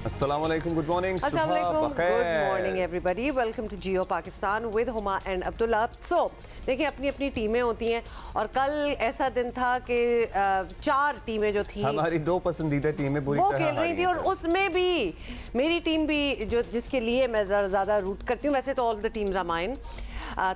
अस्सलामुअलैकुम, good morning, good morning everybody, welcome to Geo Pakistan with Huma and Abdullah. So देखिए, अपनी अपनी टीमें होती हैं और कल ऐसा दिन था कि 4 टीमें जो थी, हमारी 2 पसंदीदा टीमें बुरी तरह खेल रही थी और उसमें भी मेरी टीम भी जो जिसके लिए मैं ज़्यादा रूट करती हूँ, वैसे तो all the teams are mine,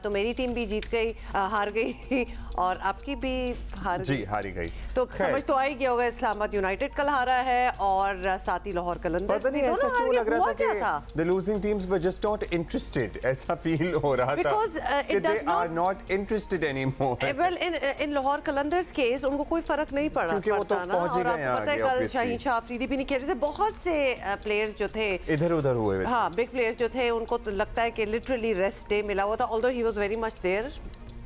तो मेरी टीम भी जीत गई, हार गई और आपकी भी हारी गई। तो समझ तो आई गया होगा, इस्लामाबाद यूनाइटेड कल हारा है और साथ ही लाहौर कलंदर्स। पता नहीं ऐसा क्यों लग रहा था कि the losing teams were just not interested, ऐसा फील हो रहा था कि they are not interested anymore। Well, in Lahore Qalandars case उनको कोई फर्क नहीं पड़ा, क्योंकि वो तो पहुंच ही गए आगे। पता है कल शाहीन शाह अफरीदी भी नहीं खेल रहे थे, बहुत से प्लेयर्स जो थे इधर-उधर हुए। हाँ, बिग प्लेयर्स जो थे उनको तो लगता है कि लिटरली रेस्ट डे मिला हुआ था, although he was very much there,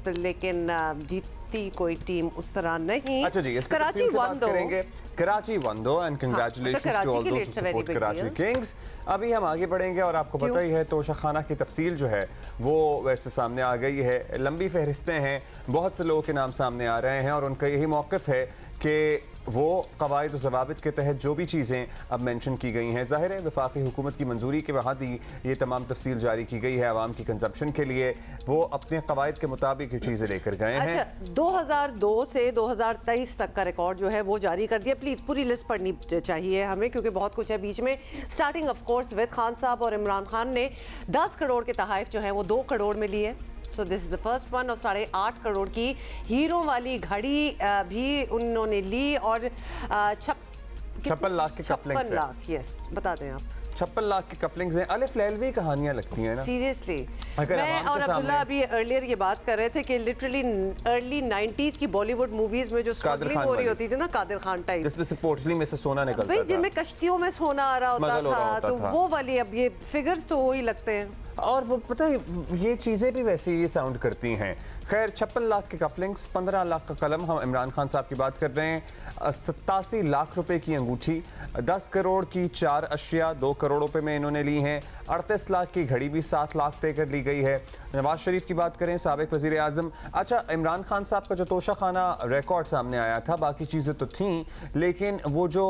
लेकिन जीती कोई टीम उस तरह नहीं। अच्छा जी, कराची वन करेंगे। कराची वन दो and congratulations to all those who support Karachi Kings. अभी हम आगे बढ़ेंगे और आपको पता ही है तोशाखाना की तफसील जो है वो वैसे सामने आ गई है, लंबी फहरिस्तें हैं, बहुत से लोगों के नाम सामने आ रहे हैं और उनका यही मौक़िफ़ है कि वो कवायद और ज़वाबित के तहत जो भी चीज़ें अब मेंशन की गई हैं, ज़ाहिर है वफाकी हुकूमत की मंजूरी के बाद ही ये तमाम तफसील जारी की गई है आवाम की कंजप्शन के लिए, वो अपने कवायद के मुताबिक ये चीज़ें लेकर गए हैं। अच्छा, 2002 से 2023 तक का रिकॉर्ड जो है वो जारी कर दिया। प्लीज़ पूरी लिस्ट पढ़नी चाहिए हमें, क्योंकि बहुत कुछ है बीच में। Starting of course with Khan साहब और इमरान खान ने 10 करोड़ के तहाइफ जो है वो 2 करोड़ में लिए। So this is the first one. और 8.5 करोड़ की हीरो वाली घड़ी भी उन्होंने ली और 56 लाख के कपलिंग्स। 56 लाख, यस, बता दें आप। 56 लाख की कपलिंग्स हैं। अलिफ लैलवी कहानियां लगती हैं ना, सीरियसली। मैं और अब्दुल्ला अभी अर्लियर ये बात कर रहे थे कि लिटरली अर्ली 90s की बॉलीवुड मूवीज में जो स्मगलिंग हो रही होती थी ना, कादिर खान टाइप, जिसमें से पोटली में से सोना निकलता था, जिनमें कश्तियों में सोना आ रहा होता था, तो वो वाली अब ये फिगर्स तो वही लगते हैं। और वो पता है ये चीज़ें भी वैसे ही साउंड करती हैं। खैर, 56 लाख के कफलिंग्स, 15 लाख का कलम, हम इमरान खान साहब की बात कर रहे हैं, 87 लाख रुपए की अंगूठी, 10 करोड़ की 4 अशिया 2 करोड़ रुपए में इन्होंने ली हैं, 38 लाख की घड़ी भी 7 लाख तय कर ली गई है। नवाज शरीफ की बात करें, साबिक वज़ीर आज़म। अच्छा, इमरान खान साहब का जो तोशाखाना रिकॉर्ड सामने आया था, बाकी चीज़ें तो थीं, लेकिन वो जो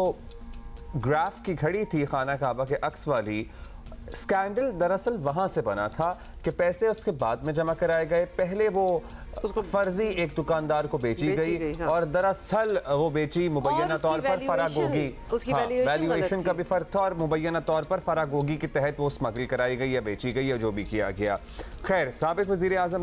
ग्राफ की घड़ी थी खाना काबा के अक्स वाली, स्कैंडल दरअसल वहां से बना था कि पैसे उसके बाद में जमा कराए गए। पहले वो उसको फर्जी एक दुकानदार को बेची गई हाँ। और दरअसल वो बेची मुबैना तौर पर फरागोगी, वैल्यूएशन का भी फर्क था और मुबैना तौर पर फरागोगी के तहत वो स्मगल कराई गई या बेची गई या जो भी किया गया। खैर, साबिक वज़ीर आज़म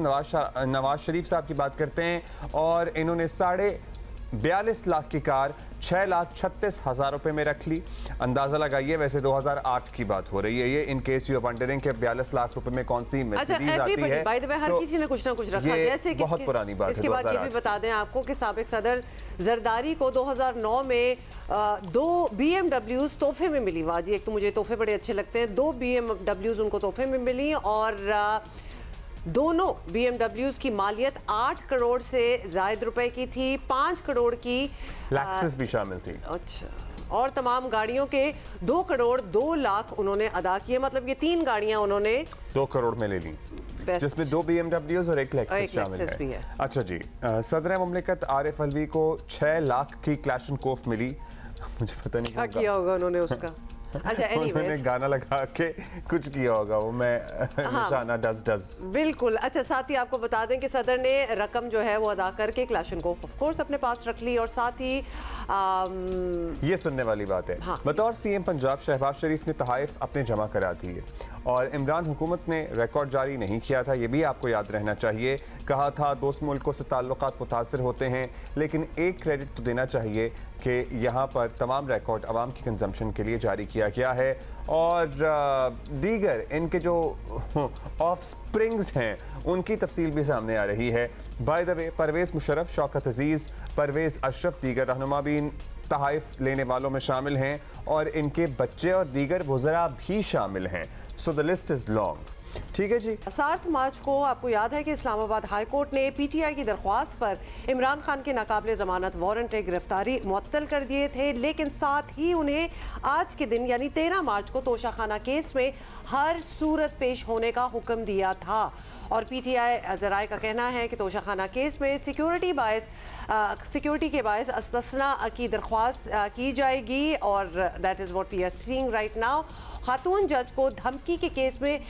नवाज शरीफ साहब की बात करते हैं और इन्होंने 42.5 लाख की कार 6,36,000 रुपए में रख ली। अंदाजा लगाइए, वैसे 2008 की बात हो रही है ये, in case you are wondering कि 42 लाख रुपए में कौन सी मर्सिडीज आती है। बाय द वे, हर किसी ने कुछ ना कुछ रखा, जैसे कि बहुत पुरानी बात है। इसके बाद ये भी बता दें आपको कि साबिक सदर जरदारी को 2009 में 2 BMWs तोहफे में मिली। वाह जी, एक तो मुझे तोहफे बड़े अच्छे लगते हैं। 2 BMWs उनको तोहफे में मिली और दोनों BMWs की मालियत 8 करोड़ से ज़ायद रुपए की थी, 5 करोड़ की लैक्सस भी शामिल थी। अच्छा, और तमाम गाड़ियों के 2 करोड़ 2 लाख उन्होंने अदा किए, मतलब ये 3 गाड़ियां उन्होंने 2 करोड़ में ले ली, जिसमें 2 BMWs और 1 लैक्सस शामिल है। अच्छा जी, सदर मुमलिकत आरिफ अलवी को 6 लाख की क्लैशनकोफ मिली। मुझे पता नहीं क्या किया होगा उन्होंने उसका। अच्छा, उन्होंने गाना लगा के कुछ किया होगा, वो मैं निशाना डज बिल्कुल। अच्छा, साथ ही आपको बता दें कि सदर ने रकम जो है वो अदा करके क्लैशनकोफ ऑफ कोर्स अपने पास रख ली और साथ ही ये सुनने वाली बात है, हाँ। बतौर CM पंजाब शहबाज शरीफ ने तहाइफ अपने जमा करा दिए और इमरान हुकूमत ने रिकॉर्ड जारी नहीं किया था, ये भी आपको याद रहना चाहिए। कहा था दोस्त मुल्कों से ताल्लुकात मुतासिर होते हैं, लेकिन एक क्रेडिट तो देना चाहिए कि यहाँ पर तमाम रिकॉर्ड आवाम की कंजम्पशन के लिए जारी किया गया है और दीगर इनके जो ऑफ स्प्रिंग्स हैं उनकी तफसील भी सामने आ रही है। By the way, Pervez Musharraf, Shaukat Aziz, Pervez Ashraf दीगर रहनुमा भी इन तहाइफ लेने वालों में शामिल हैं और इनके बच्चे और दीगर वज़रा भी शामिल हैं। So the list is long. ठीक है जी। 7 मार्च को आपको याद है कि इस्लामाबाद हाई कोर्ट ने पीटीआई की दरख्वास्त पर इमरान खान के नाकाबिले जमानत वारंट गिरफ्तारी मुअत्तल कर दिए थे, लेकिन साथ ही उन्हें आज के दिन यानी 13 मार्च को तोशाखाना केस में हर सूरत पेश होने का हुक्म दिया था। और पीटीआई ज़राए का कहना है कि तोशाखाना केस में सिक्योरिटी के बायस इस्तिस्ना की दरख्वास्त की जाएगी और that is what we are seeing right now. खातून जज को धमकी के केस में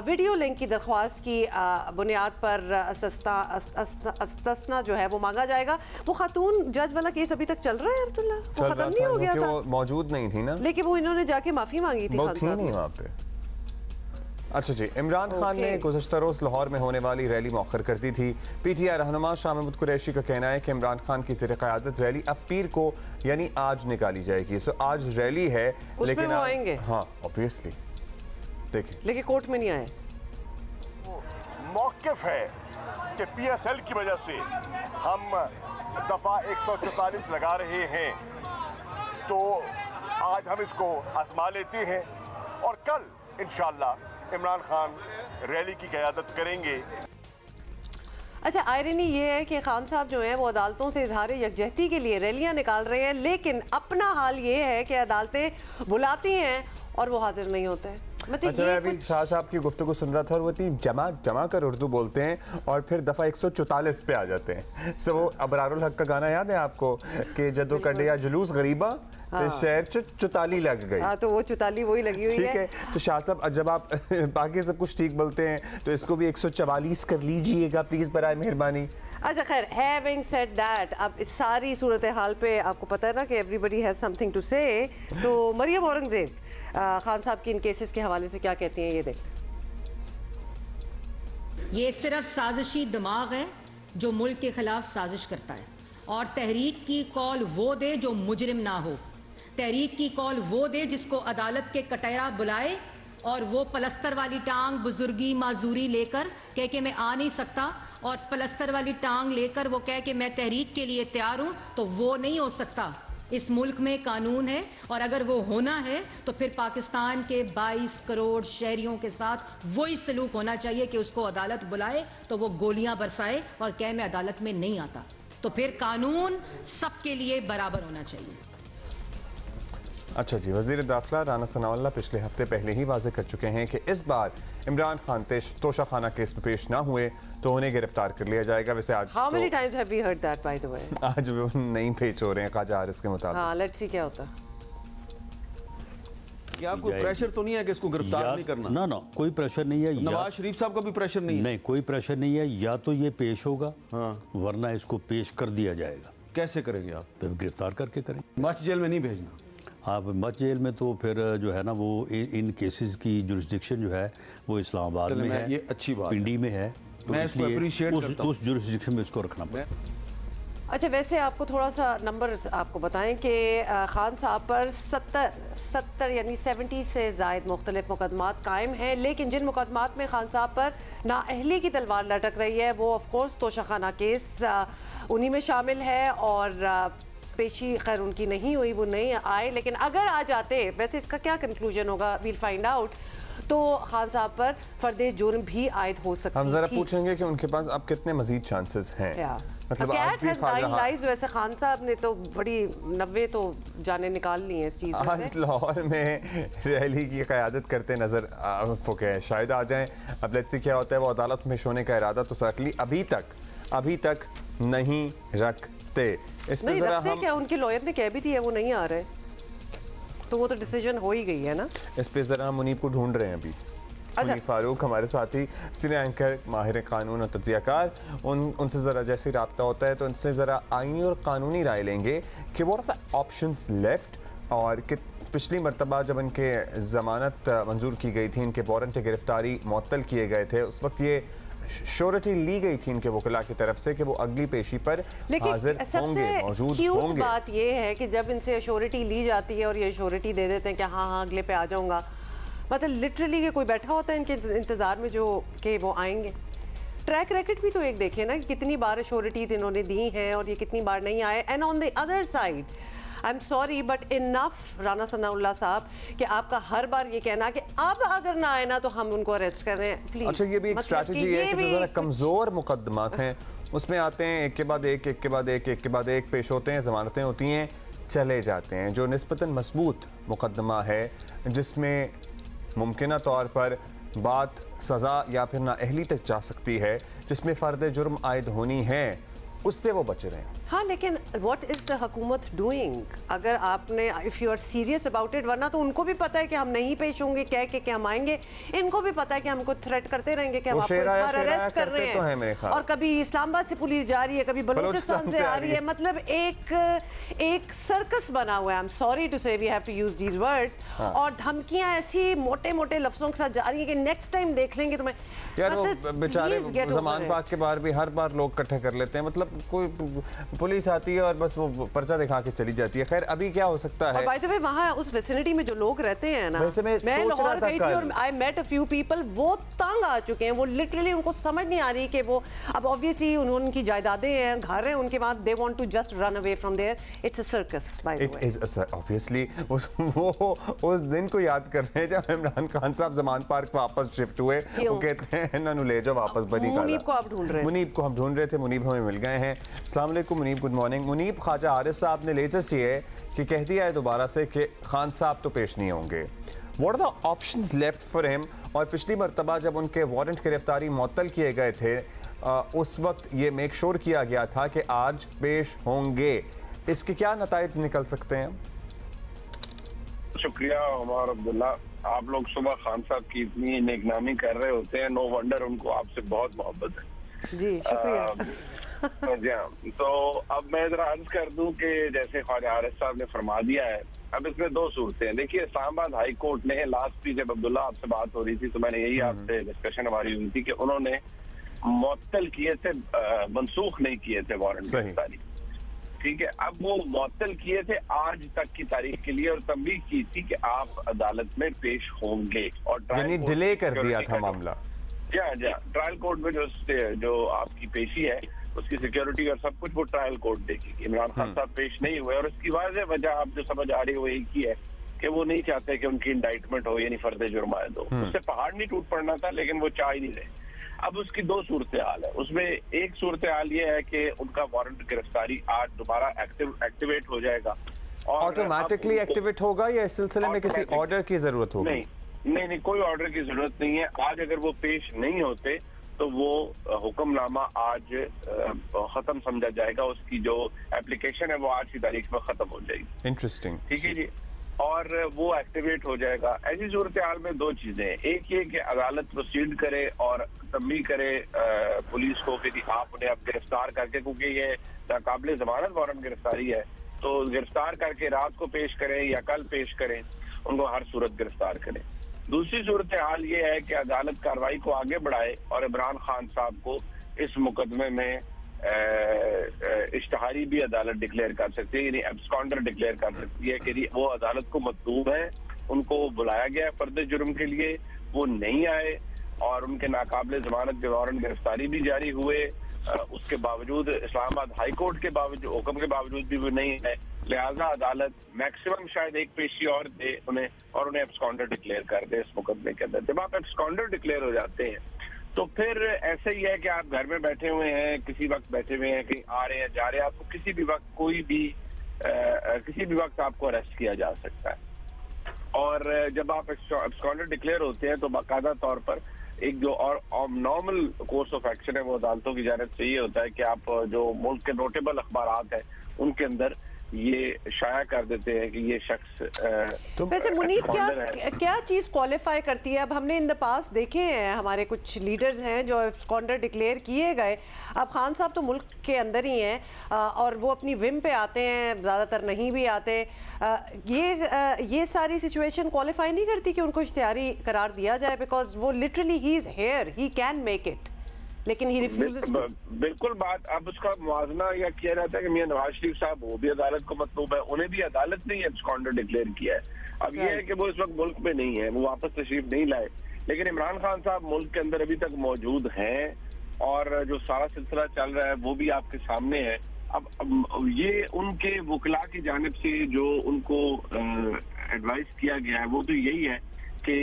वीडियो लिंक की दरख्वास्त की बुनियाद पर इस्तिस्ना जो है वो मांगा जाएगा। वो खातून जज वाला केस अभी तक चल रहा है अब्दुल्ला, वो खत्म नहीं हो गया था, वो मौजूद नहीं थी ना, लेकिन वो इन्होंने जाके माफी मांगी थी, वो थी नहीं वहाँ पे। अच्छा जी, इमरान खान ने गुज़श्ता रोज़ लाहौर में होने वाली रैली मौखर कर दी थी। पीटीआई रहनुमा शाह महमूद कुरैशी का कहना है कि इमरान खान की ज़ेर क़यादत रैली अब पीर को यानी आज निकाली जाएगी। सो आज रैली है, लेकिन वो आएंगे, हाँ ऑब्वियसली, देखिए, लेकिन कोर्ट में नहीं आए। मौक़िफ़ है कि पीएसएल की वजह से हम दफ़ा 144 लगा रहे हैं, तो आज हम इसको आजमा लेते हैं और कल इंशाअल्लाह इमरान खान रैली की क़यादत करेंगे। अच्छा, आयरनी ये है कि खान साहब जो हैं वो अदालतों से इजहार यकजहती के लिए रैलियां निकाल रहे हैं, लेकिन अपना हाल ये है कि अदालतें बुलाती हैं और वो हाजिर नहीं होते हैं। अच्छा, मैं अभी शाह साहब की गुफ्तगू सुन रहा था और वो इतनी जमा कर उर्दू बोलते हैं और फिर दफ़ा 144 पे आ जाते हैं। सो वो अबरारुल हक का गाना याद है आपको कि जदो कड़े या जुलूस गरीबा तो शहर चुताली लग गई। हाँ, तो वो चुताली वही लगी हुई है। ठीक है, तो शाह साहब जब आप बाकी सब कुछ ठीक बोलते हैं तो इसको भी 144 कर लीजिएगा प्लीज, बराए मेहरबानी। अच्छा खैर, हैविंग सेड दैट, अब इस सारी सूरत हाल पे आपको पता है ना कि एवरीबडी हैज समथिंग टू से। तो मरियम औरंगजेब खान साहब की इन केसेस के हवाले से क्या कहती हैं, ये देख। ये सिर्फ साजिशी दिमाग है जो मुल्क के खिलाफ साजिश करता है, और तहरीक की कॉल वो दे जो मुजरिम ना हो, तहरीक की कॉल वो दे जिसको अदालत के कटहरा बुलाए और वो पलस्तर वाली टांग बुजुर्गी माजूरी लेकर कह के मैं आ नहीं सकता, और पलस्तर वाली टांग लेकर वो कह के मैं तहरीक के लिए तैयार हूं, तो वो नहीं हो सकता। इस मुल्क में कानून है, और अगर वो होना है तो फिर पाकिस्तान के 22 करोड़ शहरियों के साथ वही सलूक होना चाहिए कि उसको अदालत बुलाए तो वो गोलियां बरसाए और कहे मैं अदालत में नहीं आता। तो फिर कानून सबके लिए बराबर होना चाहिए। अच्छा जी, वज़ीर दाखिला राना सनाउल्लाह पिछले हफ्ते पहले ही वाज़ेह कर चुके हैं कि इस बार इमरान खान तोशाखाना केस में पेश ना हुए तो उन्हें गिरफ्तार कर लिया जाएगा। वैसे आज How many times have we heard that, by the way? आज वो नहीं पेश हो रहे हैं ख्वाजा हारिस के मुताबिक। हाँ, लेट्स सी क्या होता है। क्या कोई प्रेशर तो नहीं है कि इसको गिरफ्तार नहीं करना? ना कोई प्रेशर नहीं है। नवाज शरीफ साहब का भी प्रेशर नहीं है? नहीं, कोई प्रेशर नहीं है। या तो ये पेश होगा, वरना इसको पेश कर दिया जाएगा। कैसे करेंगे आप? तो गिरफ्तार करके करेंगे। मच जेल में नहीं भेजना? आप मच जेल में तो फिर जो है ना वो इन केसेस की जुरिस्डिक्शन जो है वो इस्लामाबाद में है, ये अच्छी बात पिंडी में है, तो मैं इसको अप्रिशिएट करता हूं। उस जुरिस्डिक्शन में इसको रखना पड़ेगा। अच्छा, वैसे आपको थोड़ा सा नंबर आपको बताएं कि खान साहब पर 70 यानी 70 से ज़ायद मुख्तलिफ मुकदमात कायम हैं, लेकिन जिन मुकदमात में खान साहब पर नाअहली की तलवार लटक रही है वो ऑफकोर्स तोशाखाना केस उन्हीं में शामिल है, और पेशी खैर उनकी नहीं हुई, वो नहीं आए, लेकिन अगर आ जाते, वैसे इसका क्या कंक्लूजन होगा वील फाइंड आउट, तो खान साहब पर फर्दे जुर्म भी आयद हो सकती है। हम जरा पूछेंगे कि उनके पास अब कितने मजीद चांसेस हैं। मतलब आज भी वैसे खान साहब ने तो बड़ी 90 तो जाने निकाल ली हैं इस चीज में। आज लाहौर में रैली की क़यादत करते नजर शायद आ जाएं। अब लेट्स सी क्या होता है। वो अदालत में होने का इरादा तो सर्कली अभी तक नहीं रखते। इस पे जरा हम क्या उनके लॉयर ने कह भी दिया वो नहीं आ रहे, तो वो तो डिसीजन हो ही गई है ना। इस पे जरा हम मुनीब को ढूंढ रहे हैं अभी। मुनीब फारूक हमारे साथी सीनियर एंकर माहिर कानून और तज्जियाकार, उनसे ज़रा जैसे ही रब्ता होता है तो उनसे ज़रा आईनी और कानूनी राय लेंगे कि what are the options left, और कि पिछली मरतबा जब इनके ज़मानत मंजूर की गई थी, इनके वारंट गिरफ्तारी मुअत्तल किए गए थे, उस वक्त ये श्योरिटी ली गई थी इनके वकीला की तरफ से कि वो अगली पेशी पर हाजिर होंगे, मौजूद होंगे। बात ये है कि जब इनसे श्योरिटी ली जाती है और ये श्योरिटी दे देते हैं कि हाँ अगले पे आ जाऊंगा, मतलब लिटरली कि कोई बैठा होता है इनके इंतजार में जो कि वो आएंगे। ट्रैक रैकेट भी तो एक देखिए ना कि कितनी बार श्योरिटीज इन्होंने दी हैं और ये कितनी बार नहीं आए। And on the other side I am sorry but enough Rana Sanaullah साहब कि आपका हर बार ये कहना कि अब अगर ना आए ना तो हम उनको अरेस्ट कर रहे हैं, प्लीज। अच्छा, ये भी एक स्ट्रैटेजी है कि जो ज़रा कमज़ोर मुकदमात हैं उसमें आते हैं, एक के बाद एक, एक के बाद एक, एक के बाद एक पेश होते हैं, ज़मानतें होती हैं, चले जाते हैं। जो निस्बतन मजबूत मुकदमा है जिसमें मुमकिन तौर पर बात सज़ा या फिर नाअहली तक जा सकती है, जिसमें फ़र्द जुर्म आयद होनी है, उससे वो बच रहे हैं। हाँ, लेकिन व्हाट इज द हुकूमत डूइंग? अगर आपने if you are serious about it, वरना तो उनको भी पता है कि हम नहीं पेश होंगे, कह के हम आएंगे, इनको भी पता है कि हमको थ्रेट करते रहेंगे कि हम आपको इस बार अरेस्ट कर रहे हैं, और कभी इस्लामाबाद से पुलिस जा रही है, कभी बलूचिस्तान से आ रही है, मतलब एक सर्कस बना हुआ है। I am sorry to say we have to use these words, और धमकियां ऐसी मोटे मोटे लफ्जों के साथ जा रही है कि नेक्स्ट टाइम देख लेंगे तुम्हें। यार वो बेचारे ज़मान पाक के बाहर भी हर बार लोग इकट्ठे कर लेते हैं, मतलब कोई पुलिस आती है और बस वो पर्चा दिखा के चली जाती है। खैर अभी क्या हो सकता है, बाय द वे वहाँ उस विसिनिटी में जो लोग रहते हैं ना, मैं लाहौर गई थी और I met a few people, वो तंग आ चुके हैं, वो लिटरली उनको समझ नहीं आ रही कि वो अब ऑब्वियसली उनकी जायदादें हैं, घर हैं उनके बाद, they want to just run away from there. It's a circus by the way. It is obviously वो उस दिन को याद कर रहे हैं जब इमरान खान साहब ज़मान पार्क वापस शिफ्ट हुए, वो कहते हैं ना ले जाओ वापस बनी का। मुनीब को आप ढूंढ रहे हैं? मुनीब को हम ढूंढ रहे थे, मुनीब हमें मिल गए हैं। अस्सलाम वालेकुम मुनीब, गुड मॉर्निंग। मुनीब, ख्वाजा आरिफ साहब ने लेटेस्ट ये कि कह दिया है दोबारा से कि खान साहब तो पेश नहीं होंगे। What are the options left for him? और पिछली मरतबा जब उनके वारंट गिरफ्तारी मुअत्तल किए गए थे उस वक्त ये मेक श्योर किया गया था कि आज पेश होंगे, इसके क्या नताइज निकल सकते हैं? शुक्रिया उमर अब्दुल्ला, आप लोग सुबह खान साहब की इतनी नेकनामी कर रहे होते हैं, नो वंडर उनको आपसे बहुत मोहब्बत है। जी शुक्रिया। तो अब मैं जरा अर्ज कर दूं कि जैसे ख्वाजा आरिफ साहब ने फरमा दिया है, अब इसमें दो सूरतें हैं। देखिए, इस्लामाबाद हाई कोर्ट ने लास्ट भी जब अब्दुल्ला आपसे बात हो रही थी तो मैंने यही आपसे डिस्कशन हमारी हुई थी कि उन्होंने मुअत्तल किए थे, मनसूख नहीं किए थे वारंट गिरफ्तारी, ठीक है। अब वो मुअत्तल किए थे आज तक की तारीख के लिए और तंबीह की थी कि आप अदालत में पेश होंगे, और यानी डिले कर दिया था मामला। ट्रायल कोर्ट में जो आपकी पेशी है उसकी सिक्योरिटी और सब कुछ वो ट्रायल कोर्ट देखेगी। इमरान खान साहब पेश नहीं हुए और उसकी वजह आप जो समझ आ रही है वो एक ही है कि वो नहीं चाहते कि उनकी इंडाइटमेंट हो, यानी फर्द जुर्म आयद हो। उससे पहाड़ नहीं टूट पड़ना था लेकिन वो चाह ही नहीं रहे। अब उसकी दो सूरत हाल है, उसमें एक सूरत हाल ये है कि उनका वारंट गिरफ्तारी आज दोबारा एक्टिवेट हो जाएगा। ऑटोमेटिकली एक्टिवेट होगा या इस सिलसिले में किसी ऑर्डर की जरूरत होगी? नहीं, कोई ऑर्डर की जरूरत नहीं है। आज अगर वो पेश नहीं होते तो वो हुक्मनामा आज खत्म समझा जाएगा, उसकी जो एप्लीकेशन है वो आज की तारीख में खत्म हो जाएगी। इंटरेस्टिंग, ठीक है जी, और वो एक्टिवेट हो जाएगा। ऐसी सूरत हाल में दो चीजें हैं, एक ये कि अदालत प्रोसीड करे और तंबीह करे पुलिस को कि आप उन्हें अब गिरफ्तार करके, क्योंकि ये नाकाबिले जमानत वारंट गिरफ्तारी है, तो गिरफ्तार करके रात को पेश करें या कल पेश करें, उनको हर सूरत गिरफ्तार करें। दूसरी सूरत हाल ये है कि अदालत कार्रवाई को आगे बढ़ाए और इमरान खान साहब को इस मुकदमे में इश्तहारी भी अदालत डिक्लेयर कर सकती है, यानी एब्सकॉन्डर डिक्लेयर कर सकती है कि वो अदालत को मतलूब है, उनको बुलाया गया है फर्द जुर्म के लिए, वो नहीं आए और उनके नाकाबिले जमानत के वारंट गिरफ्तारी भी जारी हुए, उसके बावजूद इस्लामाबाद हाई कोर्ट के बावजूद हुक्म के बावजूद भी वो नहीं है, लिहाजा अदालत मैक्सिमम शायद एक पेशी और दे उन्हें और उन्हें एब्सकॉन्डर डिक्लेयर कर दे इस मुकदमे के अंदर। जब आप एब्सकॉन्डर डिक्लेयर हो जाते हैं तो फिर ऐसे ही है कि आप घर में बैठे हुए हैं, किसी वक्त बैठे हुए हैं, कहीं आ रहे हैं जा रहे हैं, आपको किसी भी वक्त किसी भी वक्त आपको अरेस्ट किया जा सकता है। और जब आप एब्सकॉन्डर डिक्लेयर होते हैं तो बाकायदा तौर पर एक जो और नॉर्मल कोर्स ऑफ एक्शन है वो अदालतों की जानिब से ये होता है कि आप जो मुल्क के नोटेबल अखबारात हैं उनके अंदर ये शाया कर देते हैं कि ये शख्स तो वैसे मुनीब क्या चीज क्वालिफाई करती है? अब हमने इन द पास देखे हैं, हमारे कुछ लीडर्स हैं जो एब्सकॉन्डर डिक्लेयर किए गए। अब खान साहब तो मुल्क के अंदर ही हैं और वो अपनी विम पे आते हैं, ज़्यादातर नहीं भी आते। ये सारी सिचुएशन क्वालिफाई नहीं करती कि उनको इश्तिहारी करार दिया जाए, बिकॉज वो literally he is here, he can make it, लेकिन ही रिफ्यूजेस। बिल्कुल बात, अब उसका मुआवजना या किया जाता है कि मियां नवाज शरीफ साहब वो भी अदालत को मतलूब है, उन्हें भी अदालत ने एब्सकॉन्डर डिक्लेयर किया है। अब ये है कि वो इस वक्त मुल्क में नहीं है, वो वापस तशरीफ नहीं लाए, लेकिन इमरान खान साहब मुल्क के अंदर अभी तक मौजूद हैं और जो सारा सिलसिला चल रहा है वो भी आपके सामने है। अब ये उनके वकला की जानिब से जो उनको एडवाइस किया गया है वो तो यही है कि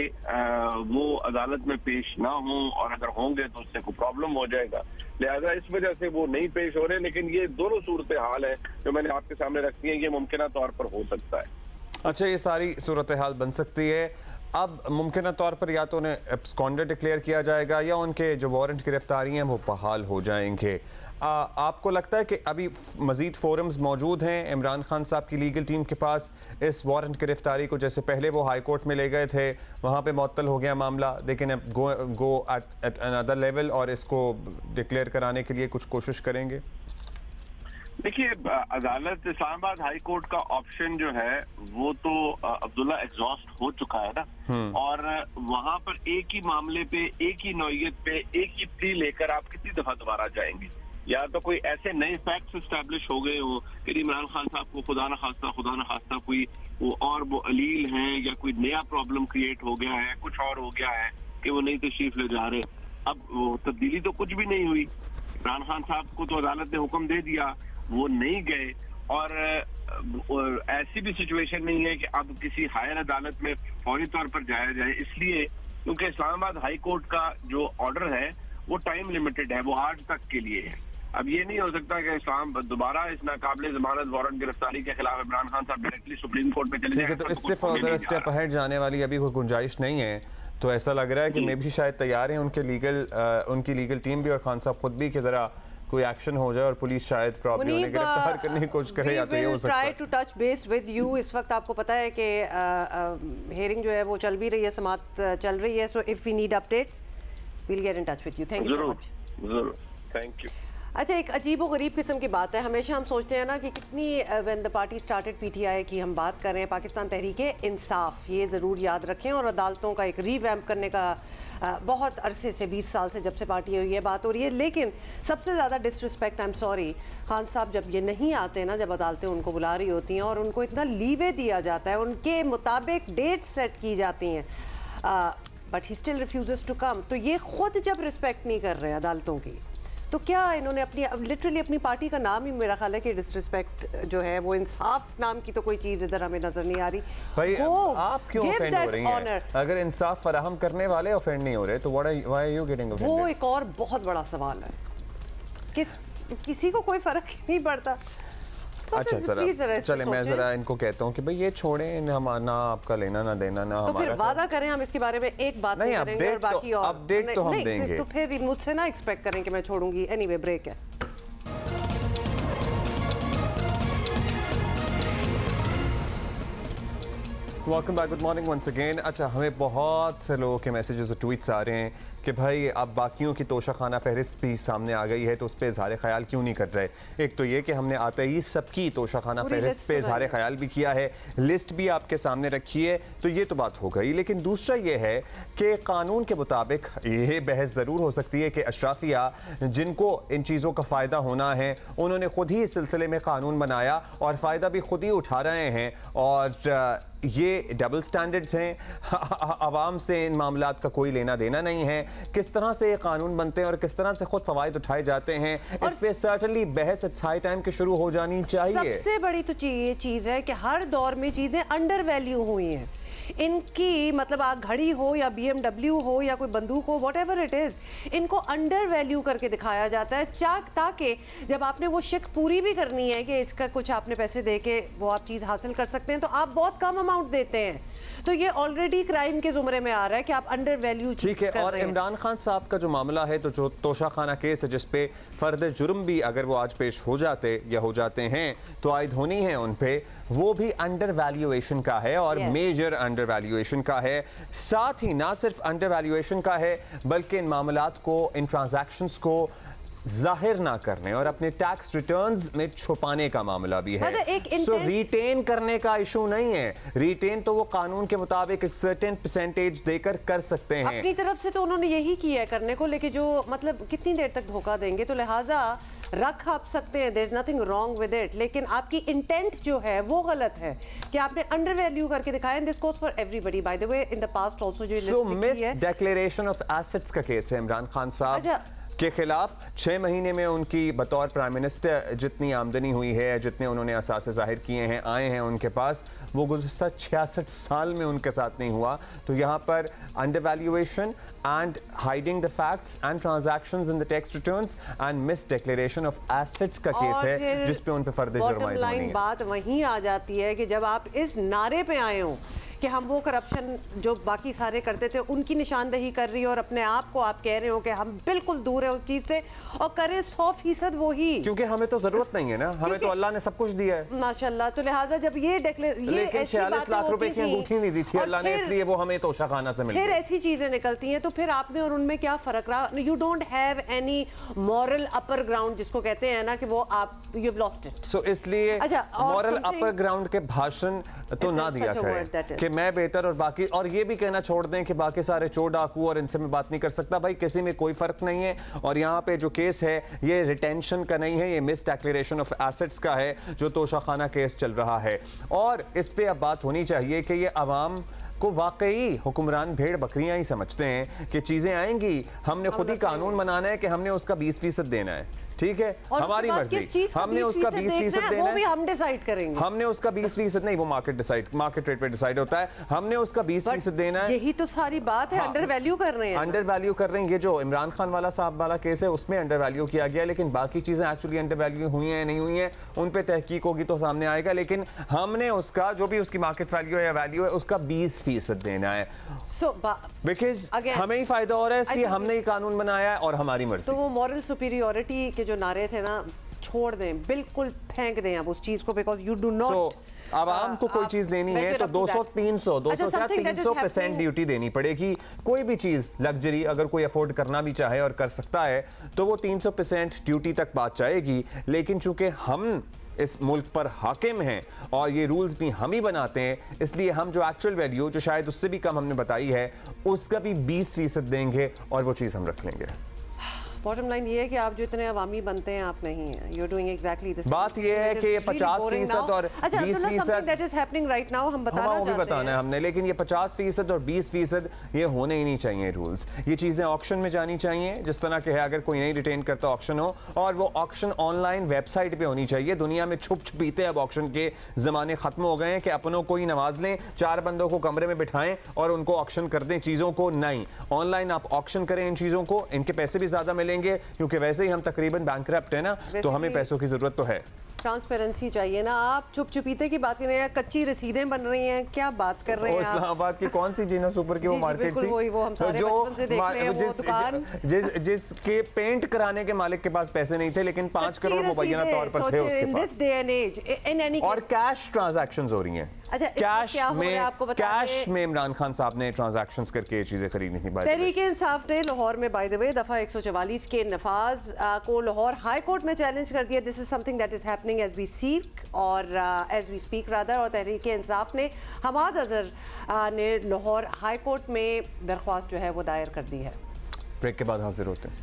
वो अदालत में पेश ना हो, और अगर होंगे तो उससे कोई प्रॉब्लम हो जाएगा, लिहाजा इस वजह से वो नहीं पेश हो रहे। लेकिन ये दोनों सूरत हाल है जो मैंने आपके सामने रखी है, ये मुमकिन तौर पर हो सकता है। अच्छा, ये सारी सूरत हाल बन सकती है। अब मुमकिन तौर पर या तो उन्हें एब्सकॉन्डर डिक्लेयर किया जाएगा या उनके जो वारंट गिरफ्तारी हैं वो बहाल हो जाएंगे। आपको लगता है कि अभी मज़ीद फोरम्स मौजूद हैं इमरान खान साहब की लीगल टीम के पास इस वारंट गिरफ्तारी को, जैसे पहले वो हाई कोर्ट में ले गए थे, वहाँ पे मुअत्तल हो गया मामला, लेकिन अब गो एट अनदर लेवल और इसको डिक्लेयर कराने के लिए कुछ कोशिश करेंगे? देखिए, अदालत इस्लामाबाद हाई कोर्ट का ऑप्शन जो है वो तो अब्दुल्ला एग्जॉस्ट हो चुका है ना, और वहाँ पर एक ही मामले पे, एक ही नौयत पे, एक ही प्ली लेकर आप कितनी दफा दोबारा जाएंगे? या तो कोई ऐसे नए फैक्ट्स एस्टैब्लिश हो गए हो कि इमरान खान साहब को खुदा न खास्ता कोई वो और वो अलील हैं, या कोई नया प्रॉब्लम क्रिएट हो गया है, कुछ और हो गया है कि वो नई तशरीफ ले जा रहे। अब वो तब्दीली तो कुछ भी नहीं हुई। इमरान खान साहब को तो अदालत ने हुक्म दे दिया, वो नहीं गए, और ऐसी भी सिचुएशन नहीं है कि अब किसी हायर अदालत में फौरी तौर पर जाया जाए, इसलिए क्योंकि इस्लामाबाद हाई कोर्ट का जो ऑर्डर है वो टाइम लिमिटेड है, वो आज तक के लिए है। अब ये नहीं हो सकता कि इस्लाम दोबारा इस नाकाबिले जमानत वारंट गिरफ्तारी के खिलाफ इमरान खान साहब डायरेक्टली सुप्रीम कोर्ट में चले जाएं। तो इससे फर्दर स्टेप अहेड जाने वाली अभी कोई गुंजाइश नहीं है, तो ऐसा लग रहा है कि मैं भी शायद तैयार है उनकी लीगल टीम भी और खान साहब खुद भी कि जरा कोई एक्शन हो जाए और पुलिस शायद प्रॉब्लम उन्हें गिरफ्तार करने की कोशिश करे, या तो ये हो सकता है। Try to touch base with you. इस वक्त आपको पता है कि हियरिंग जो है वो चल भी रही है, समाअत चल रही है, so if we need updates we will get in touch with you. Thank you so much. जरूर, थैंक यू। अच्छा, एक अजीब और गरीब किस्म की बात है, हमेशा हम सोचते हैं ना कि कितनी when the party started PTI की हम बात कर रहे हैं, पाकिस्तान तहरीक इंसाफ, ये ज़रूर याद रखें, और अदालतों का एक रीवैम्प करने का बहुत अरसे से 20 साल से जब से पार्टी हुई है बात हो रही है। लेकिन सबसे ज़्यादा disrespect, I am sorry, Khan साहब जब ये नहीं आते ना, जब अदालतें उनको बुला रही होती हैं और उनको इतना लीवे दिया जाता है, उनके मुताबिक डेट सेट की जाती हैं, but he still refuses to come. तो ये खुद जब रिस्पेक्ट नहीं कर रहे अदालतों की, तो क्या इन्होंने लिटरली अपनी पार्टी का नाम ही, मेरा ख्याल है कि डिसरिस्पेक्ट जो है वो, इंसाफ नाम की तो कोई चीज़ इधर हमें नजर नहीं आ रही। भाई आप क्यों ऑफेंड हो रही हैं? अगर इंसाफ फराहम करने वाले ऑफेंड नहीं हो रहे तो why are you getting offended? वो एक और बहुत बड़ा सवाल है, किसी को कोई फर्क नहीं पड़ता। अच्छा सर, चले मैं जरा इनको कहता हूँ कि भाई ये छोड़ें, हम ना आपका लेना ना देना ना तो हमारा। फिर वादा करें हम इसके बारे में एक बात नहीं करेंगे, और बाकी और अपडेट तो हम देंगे। तो फिर मुझसे ना एक्सपेक्ट करें कि मैं छोड़ूंगी। एनीवे, ब्रेक है। Welcome back, good morning once again. अच्छा, हमें बहुत से लोगों के मैसेजेस और ट्वीट्स आ रहे हैं कि भाई अब बाकियों की तोशाखाना फहरिस्त भी सामने आ गई है, तो उस पर इजहार ख्याल क्यों नहीं कर रहे? एक तो ये कि हमने आते ही सबकी तोशाखाना फहरिस्त पे इजहार ख्याल भी किया है, लिस्ट भी आपके सामने रखी है, तो ये तो बात हो गई। लेकिन दूसरा ये है कि कानून के मुताबिक ये बहस ज़रूर हो सकती है कि अशराफिया जिनको इन चीज़ों का फ़ायदा होना है, उन्होंने खुद ही इस सिलसिले में कानून बनाया और फ़ायदा भी खुद ही उठा रहे हैं, और ये डबल स्टैंडर्ड्स हैं। आवाम से इन मामलात का कोई लेना देना नहीं है। किस तरह से ये कानून बनते हैं और किस तरह से खुद फवायद उठाए जाते हैं, इस पे सर्टनली बहस हाई टाइम के शुरू हो जानी चाहिए। सबसे बड़ी तो ये चीज़ है कि हर दौर में चीज़ें अंडर वैल्यू हुई हैं इनकी, मतलब आग घड़ी हो या BMW हो या कोई बंदूक हो, व्हाटएवर इट इज़, इनको अंडर वैल्यू करके दिखाया जाता है, ताकि जब आपने वो शिक पूरी भी करनी है कि इसका कुछ आपने पैसे दे के वो आप चीज़ हासिल कर सकते हैं, तो आप बहुत कम अमाउंट देते हैं। तो ये ऑलरेडी क्राइम के जुमरे में आ रहा है कि आप अंडर वैल्यू ठीक है। और इमरान खान साहब का जो मामला है, तो जो तोशाखाना केस है जिसपे फर्द जुर्म भी अगर वो आज पेश हो जाते या हो जाते हैं तो आयद होनी है उन पे, वो भी अंडर वैल्यूएशन का है और मेजर अंडर वैल्यूएशन का है। साथ ही ना सिर्फ अंडर वैल्यूएशन का है बल्कि इन मामलात को, इन ट्रांजैक्शंस को जाहिर ना करने और अपने टैक्स रिटर्न्स में छुपाने का मामला भी है। सो रिटेन करने का इशू नहीं है, रिटेन तो वो कानून के मुताबिक एक सर्टेन परसेंटेज देकर कर सकते हैं। अपनी तरफ से तो उन्होंने यही किया है करने को, लेकिन जो मतलब कितनी देर तक धोखा देंगे, तो लिहाजा रख आप सकते हैं, there is nothing wrong with it, लेकिन आपकी इंटेंट जो है वो गलत है कि आपने अंडर वैल्यू करके दिखाया। And this goes for everybody bye the way, in the past also जो सो मिस डिक्लेरेशन ऑफ एसेट्स का केस है इमरान खान साहब। के खिलाफ 6 महीने में उनकी बतौर प्राइम मिनिस्टर जितनी आमदनी हुई है, जितने उन्होंने असासे जाहिर किए हैं, आए हैं उनके पास, वो गुज़श्ता 66 साल में उनके साथ नहीं हुआ। तो यहाँ पर under valuation and hiding the facts and transactions in the tax returns and miss declaration of assets का केस है, जिस पे उन पे फर्द जुर्म आयद होनी है। बात वहीं आ जाती है कि जब आप इस नारे पे आए हो कि हम वो करप्शन जो बाकी सारे करते थे उनकी निशानदेही कर रही हो और अपने आप को आप कह रहे हो कि हम बिल्कुल दूर है उस चीज से और करें 100% वही, क्योंकि हमें तो जरूरत नहीं है ना, हमें तो अल्लाह ने सब कुछ दिया है माशाल्लाह। तो लिहाजा जब ये लेकिन 46 लाख रुपए की अंगूठी नहीं दी थी अल्लाह ने, इसलिए वो हमें तोशाखाना से मिली। फिर ऐसी चीजें निकलती हैं तो फिर आप में और उनमें क्या फर्क रहा? You don't have any moral upper ground, जिसको कहते हैं ना कि वो आप यू हैव लॉस्ट इट। सो इसलिए मॉरल अपर ग्राउंड के भाषण तो ना दिया करें कि मैं बेहतर और बाकी, और ये भी कहना छोड़ दें कि बाकी सारे चोर डाकू और इनसे मैं बात नहीं कर सकता। भाई किसी में कोई फर्क नहीं है। और यहाँ पे जो केस है ये रिटेंशन का नहीं है, ये मिस डिक्लेरेशन ऑफ एसेट्स का है, जो तोशाखाना केस चल रहा है। और इस पे अब बात होनी चाहिए कि ये अवाम को वाकई हुक्मरान भेड़ बकरियां ही समझते हैं कि चीजें आएंगी, हमने खुद ही कानून बनाना है कि हमने उसका 20% देना है, ठीक है, हमारी मर्जी, हमने उसका 20% देना है, भी हम डिसाइड करेंगे। हमने उसका 20% नहीं, वो मार्केट रेट पे डिसाइड होता है, हमने उसका 20% देना है। यही तो सारी बात है। अंडर वैल्यू कर रहे हैं, अंडर वैल्यू कर रहे हैं। ये जो इमरान खान वाला साहब वाला केस है उसमें अंडर वैल्यू किया गया, लेकिन बाकी चीजें एक्चुअली अंडर वैल्यू हुई हैं नहीं हुई हैं उन पे तहकीक होगी तो सामने आएगा। लेकिन हमने उसका जो भी उसकी मार्केट वैल्यू है या वैल्यू है उसका 20% देना है, बिकॉज हमें ही फायदा हो रहा है, इसलिए हमने ही कानून बनाया है और हमारी मर्जी। तो वो मॉरल सुपीरियोरिटी के जो नारे थे ना, छोड़ दें, बिल्कुल फेंक दें अब उस चीज को, बिकॉज यू डू नॉट। आवाम को कोई चीज देनी है तो 300% ड्यूटी देनी पड़ेगी। कोई भी चीज लग्जरी अगर कोई अफोर्ड करना भी चाहे और कर सकता है तो वो 300% ड्यूटी तक बात जाएगी। लेकिन चूंकि हम इस मुल्क पर हाकिम हैं और ये रूल्स भी हम ही बनाते हैं, इसलिए हम जो एक्चुअल वैल्यू जो शायद उससे भी कम हमने बताई है उसका भी 20% देंगे और वो चीज हम रख लेंगे। बॉटम लाइन ये है कि आप जो इतने अवामी बनते हैं आप नहीं हैं। You are doing exactly this. बात ये है कि 50% और 20% that is happening right now, हम बताना चाहते हैं, बताना है हमने, लेकिन ये 50% और 20% ये होने ही नहीं चाहिए रूल्स। ये चीजें ऑक्शन में जानी चाहिए, जिस तरह के है अगर कोई नहीं रिटेन करता ऑक्शन हो, और वो ऑक्शन ऑनलाइन वेबसाइट पे होनी चाहिए। दुनिया में छुप छुपीते अब ऑक्शन के जमाने खत्म हो गए हैं कि अपनों को ही नवाज लें, 4 बंदों को कमरे में बिठाएं और उनको ऑक्शन कर दें चीजों को। नहीं, ऑनलाइन आप ऑक्शन करें इन चीजों को, इनके पैसे भी ज्यादा मिलेंगे क्योंकि वैसे ही हम तकरीबन बैंकरप्ट है ना, तो हमें पैसों की जरूरत तो है। ट्रांसपेरेंसी चाहिए ना। आप चुप चुपीते की बात कर रहे हैं, कच्ची रसीदें बन रही हैं, क्या बात कर रहे हैं आप? इस्लामाबाद की कौन सी जीना सुपर की वो मार्केट थी, वो हम सारे बचपन से देख रहे हैं, वो दुकान जिसके पेंट कराने के मालिक के पास पैसे नहीं थे लेकिन 5 करोड़ मुबैना तौर पर थे उसके पास, और कैश ट्रांजैक्शंस हो रही हैं। कैश में इमरान खान साहब ने ट्रांजैक्शंस करके ये चीजें खरीदी थी। तहरीके इंसाफ ने लाहौर में बाय द वे दफा 144 के नफाज को लाहौर हाई कोर्ट में चैलेंज कर दिया। This is something that is happening as we seek or as we speak rather. और तहरीके इंसाफ ने हमाद अजहर ने लाहौर हाई कोर्ट में दरख्वास्त जो है वो दायर कर दी है। ब्रेक के बाद हाजिर होते हैं।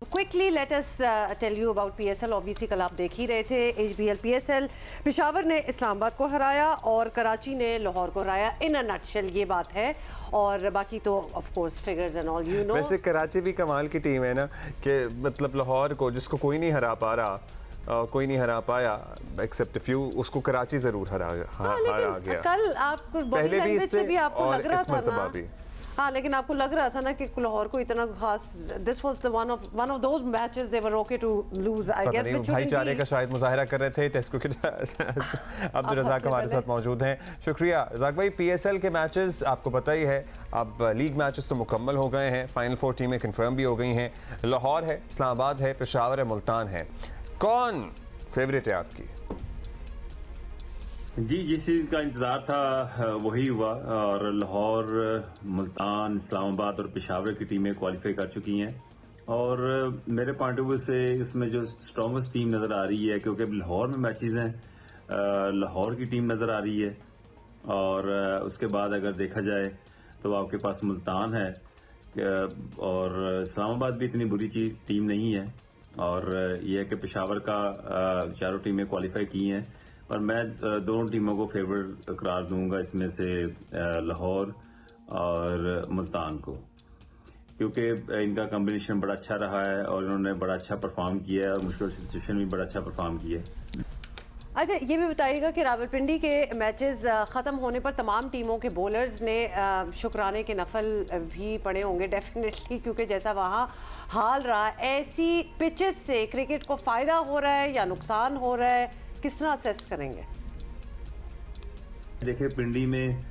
Quickly let us tell you about PSL। Obviously कल आप देख ही रहे थे HBL PSL। पेशावर ने इस्लामाबाद को हराया और कराची ने लाहौर को हराया। इन अ नटशेल ये बात है, और बाकी तो of course figures and all you know. वैसे कराची भी कमाल की टीम है ना, कि मतलब लाहौर को जिसको कोई नहीं हरा पा रहा, कोई नहीं हरा पाया एक्सेप्ट फ्यू, उसको कराची जरूर हरा गया। कल आपको पहले भी इससे भी आपको लग रहा था ना, हाँ, लेकिन आपको लग रहा था ना कि लाहौर को इतना खास, this was the one of those matches they were okay to lose I guess, which भाईचारे का शायद मुजाहिरा कर रहे थे टेस्ट क्रिकेट। अब्दुल रज़ाक हमारे साथ मौजूद हैं, शुक्रिया रज़ाक भाई। PSL के मैचेस आपको पता ही है, अब लीग मैचेस तो मुकम्मल हो गए हैं, फाइनल 4 टीमें कंफर्म भी हो गई हैं। लाहौर है, इस्लामाबाद है, पेशावर है, मुल्तान है। कौन फेवरेट है आपकी? जी, जिस चीज़ का इंतज़ार था वही हुआ, और लाहौर, मुल्तान, इस्लामाबाद और पेशावर की टीमें क्वालिफाई कर चुकी हैं। और मेरे पॉइंट ऑफ व्यू से इसमें जो स्ट्रॉन्गेस्ट टीम नज़र आ रही है, क्योंकि लाहौर में मैचेस हैं, लाहौर की टीम नज़र आ रही है। और उसके बाद अगर देखा जाए तो आपके पास मुल्तान है, और इस्लामाबाद भी इतनी बुरी टीम नहीं है। और यह है कि पेशावर का 4 टीमें क्वालिफाई की हैं, और मैं दोनों टीमों को फेवरेट करार दूंगा, इसमें से लाहौर और मुल्तान को, क्योंकि इनका कॉम्बिनेशन बड़ा अच्छा रहा है और इन्होंने बड़ा अच्छा परफॉर्म किया है और मुश्किल सिचुएशन में बड़ा अच्छा परफॉर्म किया है। अच्छा, ये भी बताइएगा कि रावलपिंडी के मैचेस ख़त्म होने पर तमाम टीमों के बॉलर्स ने शुक्राने के नफल भी पड़े होंगे डेफिनेटली, क्योंकि जैसा वहाँ हाल रहा, ऐसी पिचेस से क्रिकेट को फ़ायदा हो रहा है या नुकसान हो रहा है, किस तरह असेस करेंगे? देखिए, पिंडी में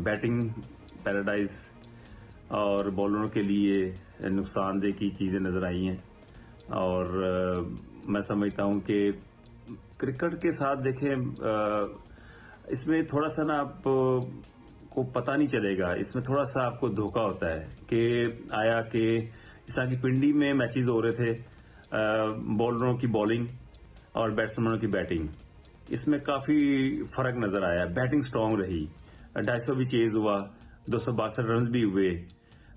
बैटिंग पैराडाइज और बॉलरों के लिए नुकसानदेह की चीज़ें नज़र आई हैं और मैं समझता हूं कि क्रिकेट के साथ देखें, इसमें थोड़ा सा ना आप को पता नहीं चलेगा, इसमें थोड़ा सा आपको धोखा होता है कि आया कि इस तरह की पिंडी में मैचेस हो रहे थे, बॉलरों की बॉलिंग और बैट्समैनों की बैटिंग, इसमें काफ़ी फ़र्क नज़र आया। बैटिंग स्ट्रांग रही, 250 भी चेज हुआ, 262 रन भी हुए।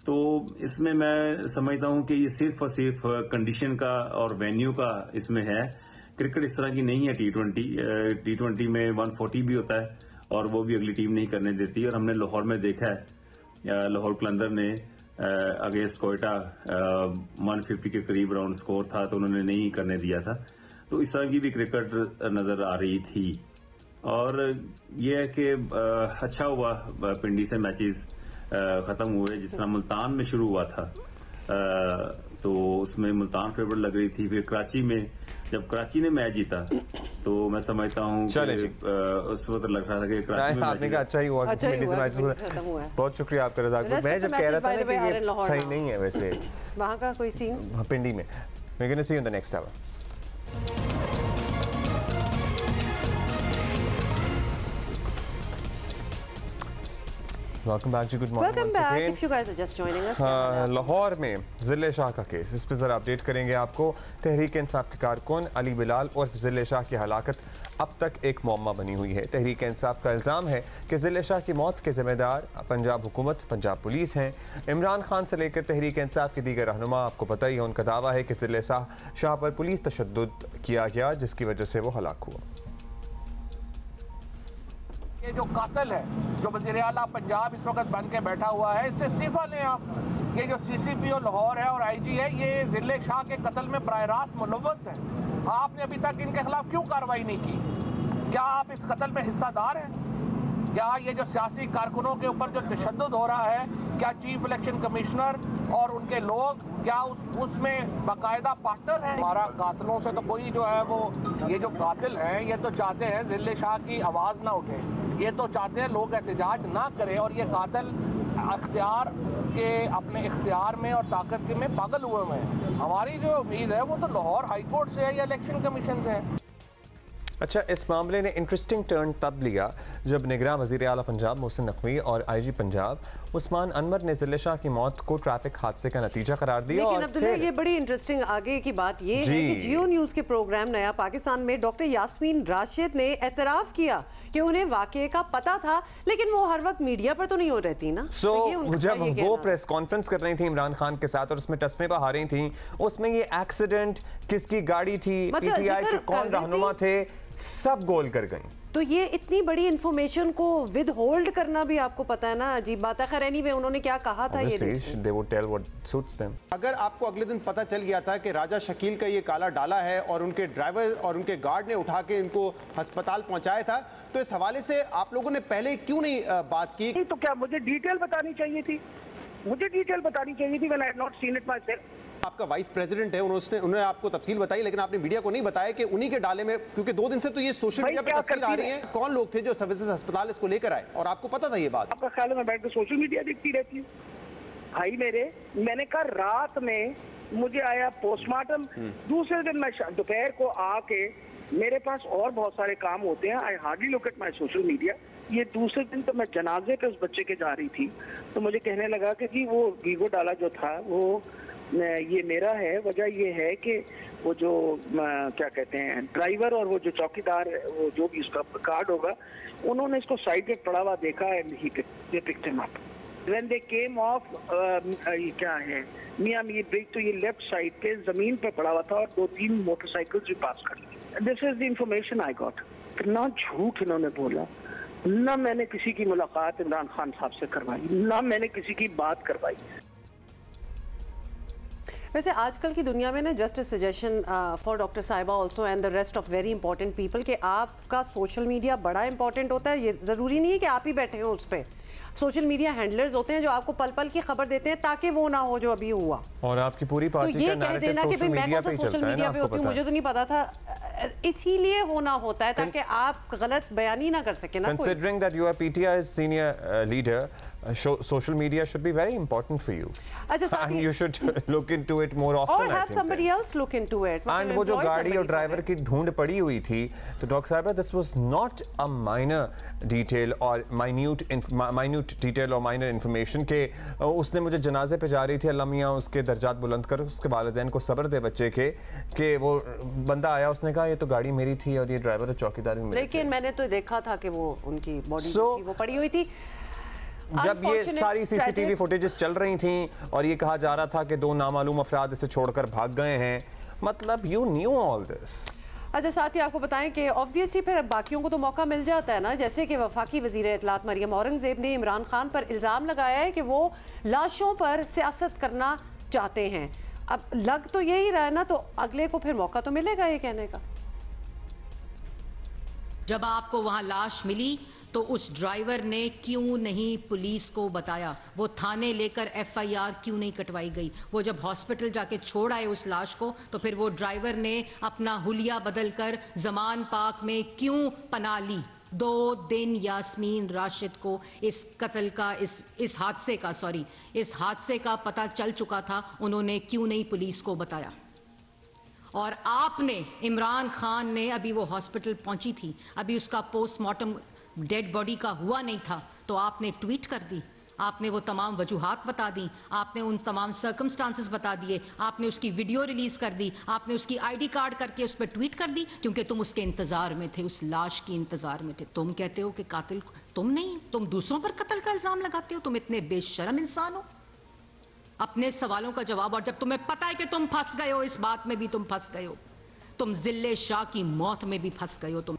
तो इसमें मैं समझता हूं कि ये सिर्फ और सिर्फ कंडीशन का और वेन्यू का इसमें है। क्रिकेट इस तरह की नहीं है टी20 में 140 भी होता है और वो भी अगली टीम नहीं करने देती। और हमने लाहौर में देखा है, लाहौर कलंदर ने अगेंस्ट कोयटा 150 के करीब राउंड स्कोर था तो उन्होंने नहीं करने दिया था। तो इस तरह की भी क्रिकेट नजर आ रही थी और ये है कि अच्छा हुआ पिंडी से मैचेस खत्म हुए। जिस तरह मुल्तान में शुरू हुआ था तो उसमें मुल्तान फेवरेट लग रही थी, फिर कराची में जब कराची ने मैच जीता तो मैं समझता हूँ उस वक्त लग रहा था कि कराची में आपने कहा अच्छा ही हुआ। बहुत शुक्रिया आपका रज़ाक। मैं जब कह रहा था कि ये सही नहीं है वैसे वहाँ का कोई सीन पिंडी में। We're going to see you in the next hour. Welcome back. Good morning. Welcome back. If you guys are just joining us. Lahore में ज़िले शाह का केस, इस पर ज़रा अपडेट करेंगे आपको। तहरीक इंसाफ के कारकुन अली बिलाल और ज़िले शाह की हलाकत अब तक एक मुअम्मा बनी हुई है। तहरीक इंसाफ का इल्ज़ाम है कि ज़िले शाह की मौत के ज़िम्मेदार पंजाब हुकूमत, पंजाब पुलिस हैं। इमरान खान से लेकर तहरीक इंसाफ के दीगर रहनुमा, आपको पता ही है, उनका दावा है कि ज़िले शाह पर पुलिस तशद्दुद किया गया जिसकी वजह से वो हलाक हुआ। ये जो कातिल है, जो वज़ीर आला पंजाब इस वक्त बन के बैठा हुआ है, इससे इस्तीफा लें आप। ये जो CCPO लाहौर है और IG है, ये ज़िले शाह के कत्ल में बराह रास्त मुलव्वस है। आपने अभी तक इनके खिलाफ क्यों कार्रवाई नहीं की? क्या आप इस कत्ल में हिस्सादार हैं? क्या ये जो सियासी कारकुनों के ऊपर जो तशद्दुद हो रहा है, क्या चीफ इलेक्शन कमिश्नर और उनके लोग क्या उसमें बाकायदा पार्टनर हैं? हमारा कातिलों से तो कोई जो है वो, ये जो कातिल हैं ये तो चाहते हैं ज़िले शाह की आवाज़ ना उठे, ये तो चाहते हैं लोग एहतजाज ना करें और ये कातिल अख्तियार के अपने इख्तियार में और ताकत के में पागल हुए हैं। हमारी जो उम्मीद है वो तो लाहौर हाई कोर्ट से है या इलेक्शन कमीशन से है। अच्छा, इस मामले ने इंटरेस्टिंग टर्न तब लिया जब निगरान वज़ीर आला पंजाब मोहसिन नकवी और IG पंजाब उस्मान अनवर ने ज़िले शाह की मौत को ट्रैफिक हादसे का नतीजा करार दिया। लेकिन अब्दुल्ला, ये बड़ी इंटरेस्टिंग आगे की बात ये है कि जियो न्यूज़ के प्रोग्राम नया पाकिस्तान में डॉक्टर यास्मीन राशिद ने एतराफ़ किया कि उन्हें वाक़े का पता था, लेकिन वो हर वक्त मीडिया पर तो नहीं हो रहती ना। जब वो प्रेस कॉन्फ्रेंस कर रही थी इमरान खान के साथ और उसमें तस्वीरें बहा रही थी, उसमें ये एक्सीडेंट, किसकी गाड़ी थी, PTI के कौन रहनुमा थे, सब गोल कर गई। तो ये इतनी बड़ी इंफॉर्मेशन को विद होल्ड करना भी आपको पता है ना, अजीब बात है। खैर एनीवे, उन्होंने क्या कहा था ये they would tell what suits them. अगर आपको अगले दिन पता चल गया था कि राजा शकील का ये काला डाला है और उनके ड्राइवर और उनके गार्ड ने उठा के इनको अस्पताल पहुंचाया था, तो इस हवाले से आप लोगों ने पहले क्यों नहीं बात की? तो क्या मुझे डिटेल बतानी चाहिए थी? मुझे डिटेल बतानी चाहिए थी when I had not seen it myself. आपका वाइस प्रेसिडेंट है, उन्होंने आपको तफसील बताई, लेकिन आपने मीडिया को नहीं बताया कि उन्हीं के डाले में, क्योंकि 2 दिन से तो ये सोशल मीडिया पे तस्वीर आ रही है, कौन लोग थे जो सर्विसेज अस्पताल इसको लेकर आए और आपको पता था ये बात? आपका ख्याल है मैं बैठ के सोशल मीडिया देखती रहती हूँ? भाई मेरे, मैंने कहा रात में मुझे आया पोस्टमार्टम, दूसरे दिन मैं दोपहर को आके, मेरे पास और बहुत सारे काम होते हैं, I hardly look at my social media. ये दूसरे दिन तो मैं जनाजे पे उस बच्चे के जा रही थी तो मुझे कहने लगा कि जी वो वीगो डाला जो था वो ये मेरा है। वजह ये है कि वो जो क्या कहते हैं ड्राइवर और वो जो चौकीदार, वो जो भी उसका कार्ड होगा, उन्होंने इसको साइड में पड़ा हुआ देखा and he picked him up. When they came off, ये क्या है मियाँ मीर ब्रिज, तो ये लेफ्ट साइड पे जमीन पे पड़ा हुआ था और 2-3 मोटरसाइकिल्स भी पास कर दी। This is the information I got. ना झूठ इन्होंने बोला, ना मैंने किसी की मुलाकात इमरान खान साहब से करवाई, ना मैंने किसी की बात करवाई। वैसे आजकल की दुनिया में ना जस्ट सजेशन फॉर डॉक्टर साहिबा also and the rest of very important people कि आपका सोशल मीडिया बड़ा इंपॉर्टेंट होता है। ये ज़रूरी नहीं है कि आप ही बैठे हो उस पर। सोशल मीडिया हैंडलर्स होते हैं जो आपको पल पल की खबर देते हैं ताकि वो ना हो जो अभी हुआ। और आपकी पूरी पार्टी तो ये कह देना कि भाई मैं कौन सा सोशल मीडिया पे होती हूँ, मुझे तो नहीं पता था, इसीलिए होना होता है ताकि आप गलत बयानी ना कर सके ना। Considering that you are PTI's senior leader, social media should be very important for you. And you should look into it more often. Or have somebody else look into it. And वो जो गाड़ी और driver की ढूंढ पड़ी हुई थी, तो डॉक्टर साहिबा, this was not a minor detail or minute detail or minor information के उसने मुझे जनाजे पे जा रही थी, अल्लाह मियाँ उसके दर्जात बुलंद कर, उसके वालिदैन को सब्र दे बच्चे के, कि वो बंदा आया उसने कहा ये तो गाड़ी मेरी थी और ये ड्राइवर चौकीदार भी। लेकिन मैंने तो देखा था कि वो उनकी बॉडी वो पड़ी हुई थी। जब ये सारी सीसीटीवी फुटेजेस चल रही थी और ये कहा जा रहा था कि 2 नामालूम अफराद इसे छोड़कर भाग गए हैं, मतलब यू न्यू ऑल दिस। अच्छा, साथ ही आपको बताएं कि ऑब्वियसली फिर बाकियों को तो मौका मिल जाता है ना, जैसे कि वफाकी वजीर इत्तलात मरियम औरंगजेब ने इमरान खान पर इल्ज़ाम लगाया है कि वो लाशों पर सियासत करना चाहते हैं। अब लग तो यही रहा है ना, तो अगले को फिर मौका तो मिलेगा ये कहने का। जब आपको वहां लाश मिली तो उस ड्राइवर ने क्यों नहीं पुलिस को बताया? वो थाने लेकर FIR क्यों नहीं कटवाई गई? वो जब हॉस्पिटल जाके छोड़ आए उस लाश को, तो फिर वो ड्राइवर ने अपना हुलिया बदलकर जमान पाक में क्यों पनाह ली? 2 दिन यास्मीन राशिद को इस कत्ल का, इस हादसे का पता चल चुका था, उन्होंने क्यों नहीं पुलिस को बताया? और आपने, इमरान खान ने, अभी वो हॉस्पिटल पहुंची थी, अभी उसका पोस्टमार्टम डेड बॉडी का हुआ नहीं था, तो आपने ट्वीट कर दी, आपने वो तमाम वजूहात बता दी, आपने उन तमाम सर्कमस्टांसेस बता दिए, आपने उसकी वीडियो रिलीज कर दी, आपने उसकी ID कार्ड करके उस पर ट्वीट कर दी, क्योंकि तुम उसके इंतजार में थे, उस लाश की इंतजार में थे। तुम कहते हो कि कातिल तुम नहीं, तुम दूसरों पर कत्ल का इल्जाम लगाते हो। तुम इतने बेशर्म इंसान हो। अपने सवालों का जवाब, और जब तुम्हें पता है कि तुम फंस गए हो, इस बात में भी तुम फंस गए हो, तुम जिल्ले शाह की मौत में भी फंस गए हो तुम।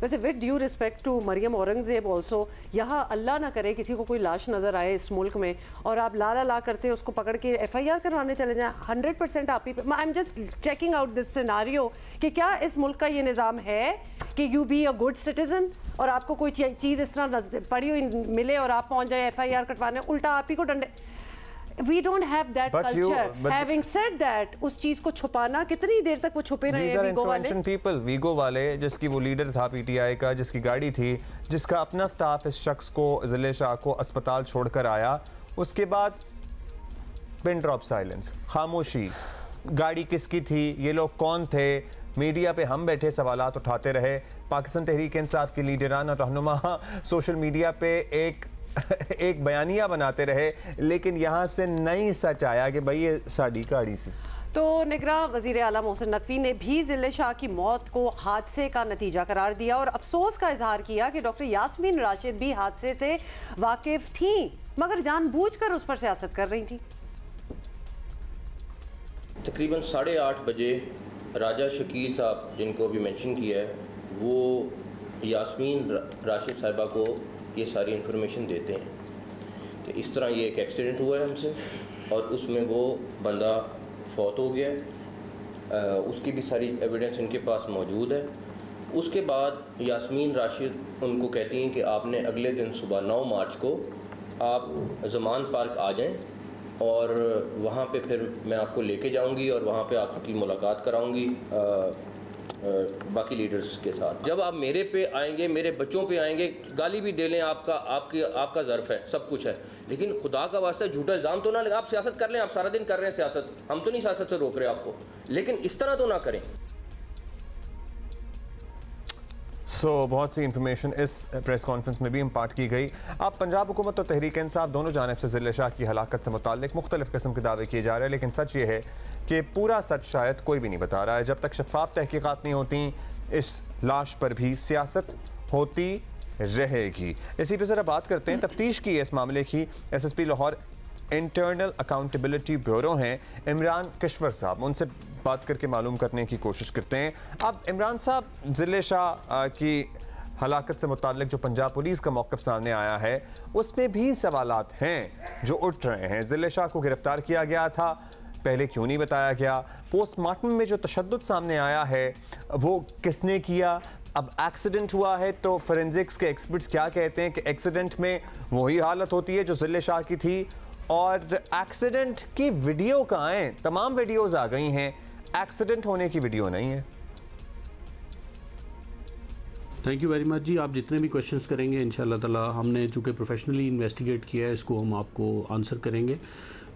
वैसे with due respect to Maryam Aurangzeb also, यहाँ अल्लाह ना करे किसी को कोई लाश नज़र आए इस मुल्क में और आप ला करते उसको पकड़ के FIR करवाने चले जाएं, 100% आप ही। I am just checking out this scenario कि क्या इस मुल्क का ये निज़ाम है कि you be a good citizen और आपको कोई चीज़ इस तरह पड़ी हुई मिले और आप पहुँच जाए FIR कटवाने, उल्टा आप ही को डंडे। We don't have that culture. Having said that, उस चीज को छुपाना, कितनी देर तक वो छुपे रहे हैं वीगो वाले? people, वीगो वाले, जिसकी वो लीडर था PTI का, जिसकी गाड़ी थी, जिसका अपना स्टाफ इस शख्स को, जिले शाह को अस्पताल छोड़कर आया, उसके बाद पिन ड्रॉप साइलेंस, खामोशी। गाड़ी किसकी थी, ये लोग कौन थे? मीडिया पे हम बैठे सवालात उठाते रहे। पाकिस्तान तहरीक इंसाफ की लीडराना रहनुमा सोशल मीडिया पे एक बयानिया बनाते रहे, लेकिन यहाँ से नहीं सच आया कि भाई ये साड़ी गाड़ी सी। तो निगरान वज़ीर आला मोहसिन नकवी ने भी जिले शाह की मौत को हादसे का नतीजा करार दिया और अफसोस का इजहार किया कि डॉक्टर यास्मीन राशिद भी हादसे से वाकिफ थी, मगर जानबूझकर उस पर सियासत कर रही थी। तकरीबन 8:30 बजे राजा शकील साहब, जिनको अभी मेंशन किया है, वो यास्मीन राशिद साहिबा को ये सारी इन्फॉर्मेशन देते हैं कि इस तरह ये एक एक्सीडेंट हुआ है हमसे और उसमें वो बंदा फौत हो गया है। उसकी भी सारी एविडेंस इनके पास मौजूद है। उसके बाद यास्मीन राशिद उनको कहती हैं कि आपने अगले दिन सुबह 9 मार्च को आप जमान पार्क आ जाएं और वहाँ पे फिर मैं आपको लेके जाऊँगी और वहाँ पे आपकी मुलाकात कराऊँगी बाकी लीडर्स के साथ। जब आप मेरे पे आएंगे, मेरे बच्चों पे आएंगे, गाली भी दे लें, आपका ज़र्फ है, सब कुछ है, लेकिन खुदा का वास्ता झूठा इल्ज़ाम तो ना लगा। आप सियासत कर लें, आप सारा दिन कर रहे हैं सियासत, हम तो नहीं सियासत से रोक रहे आपको, लेकिन इस तरह तो ना करें। बहुत सी इंफॉर्मेशन इस प्रेस कॉन्फ्रेंस में भी इम्पार्ट की गई। अब पंजाब हुकूमत और तहरीक इंसाफ दोनों जानिब से जिले शाह की हलाकत से मुताल्लिक मुख्तलिफ किस्म के दावे किए जा रहे हैं, लेकिन सच ये है कि पूरा सच शायद कोई भी नहीं बता रहा है। जब तक शफाफ तहकीकात नहीं होती, इस लाश पर भी सियासत होती रहेगी। इसी पे ज़रा बात करते हैं, तफ्तीश की इस मामले की SSP Lahore internal accountability bureau हैं इमरान किश्वर साहब, उनसे बात करके मालूम करने की कोशिश करते हैं। अब इमरान साहब, ज़िले शाह की हलाकत से मुताल्लिक जो पंजाब पुलिस का मौक़िफ़ सामने आया है उसमें भी सवालात हैं जो उठ रहे हैं। ज़िले शाह को गिरफ्तार किया गया था, पहले क्यों नहीं बताया गया? पोस्टमार्टम में जो तशद्दुद सामने आया है वो किसने किया? अब एक्सीडेंट हुआ है तो फोरेंसिक्स के एक्सपर्ट्स क्या कहते हैं कि एक्सीडेंट में वही हालत होती है जो ज़िले शाह की थी, और एक्सीडेंट की वीडियो कहाँ है? तमाम वीडियोस आ गई हैं, एक्सीडेंट होने की वीडियो नहीं है। थैंक यू वेरी मच जी। आप जितने भी क्वेश्चंस करेंगे इंशाल्लाह ताला, हमने चूँकि प्रोफेशनली इन्वेस्टिगेट किया है, इसको हम आपको आंसर करेंगे।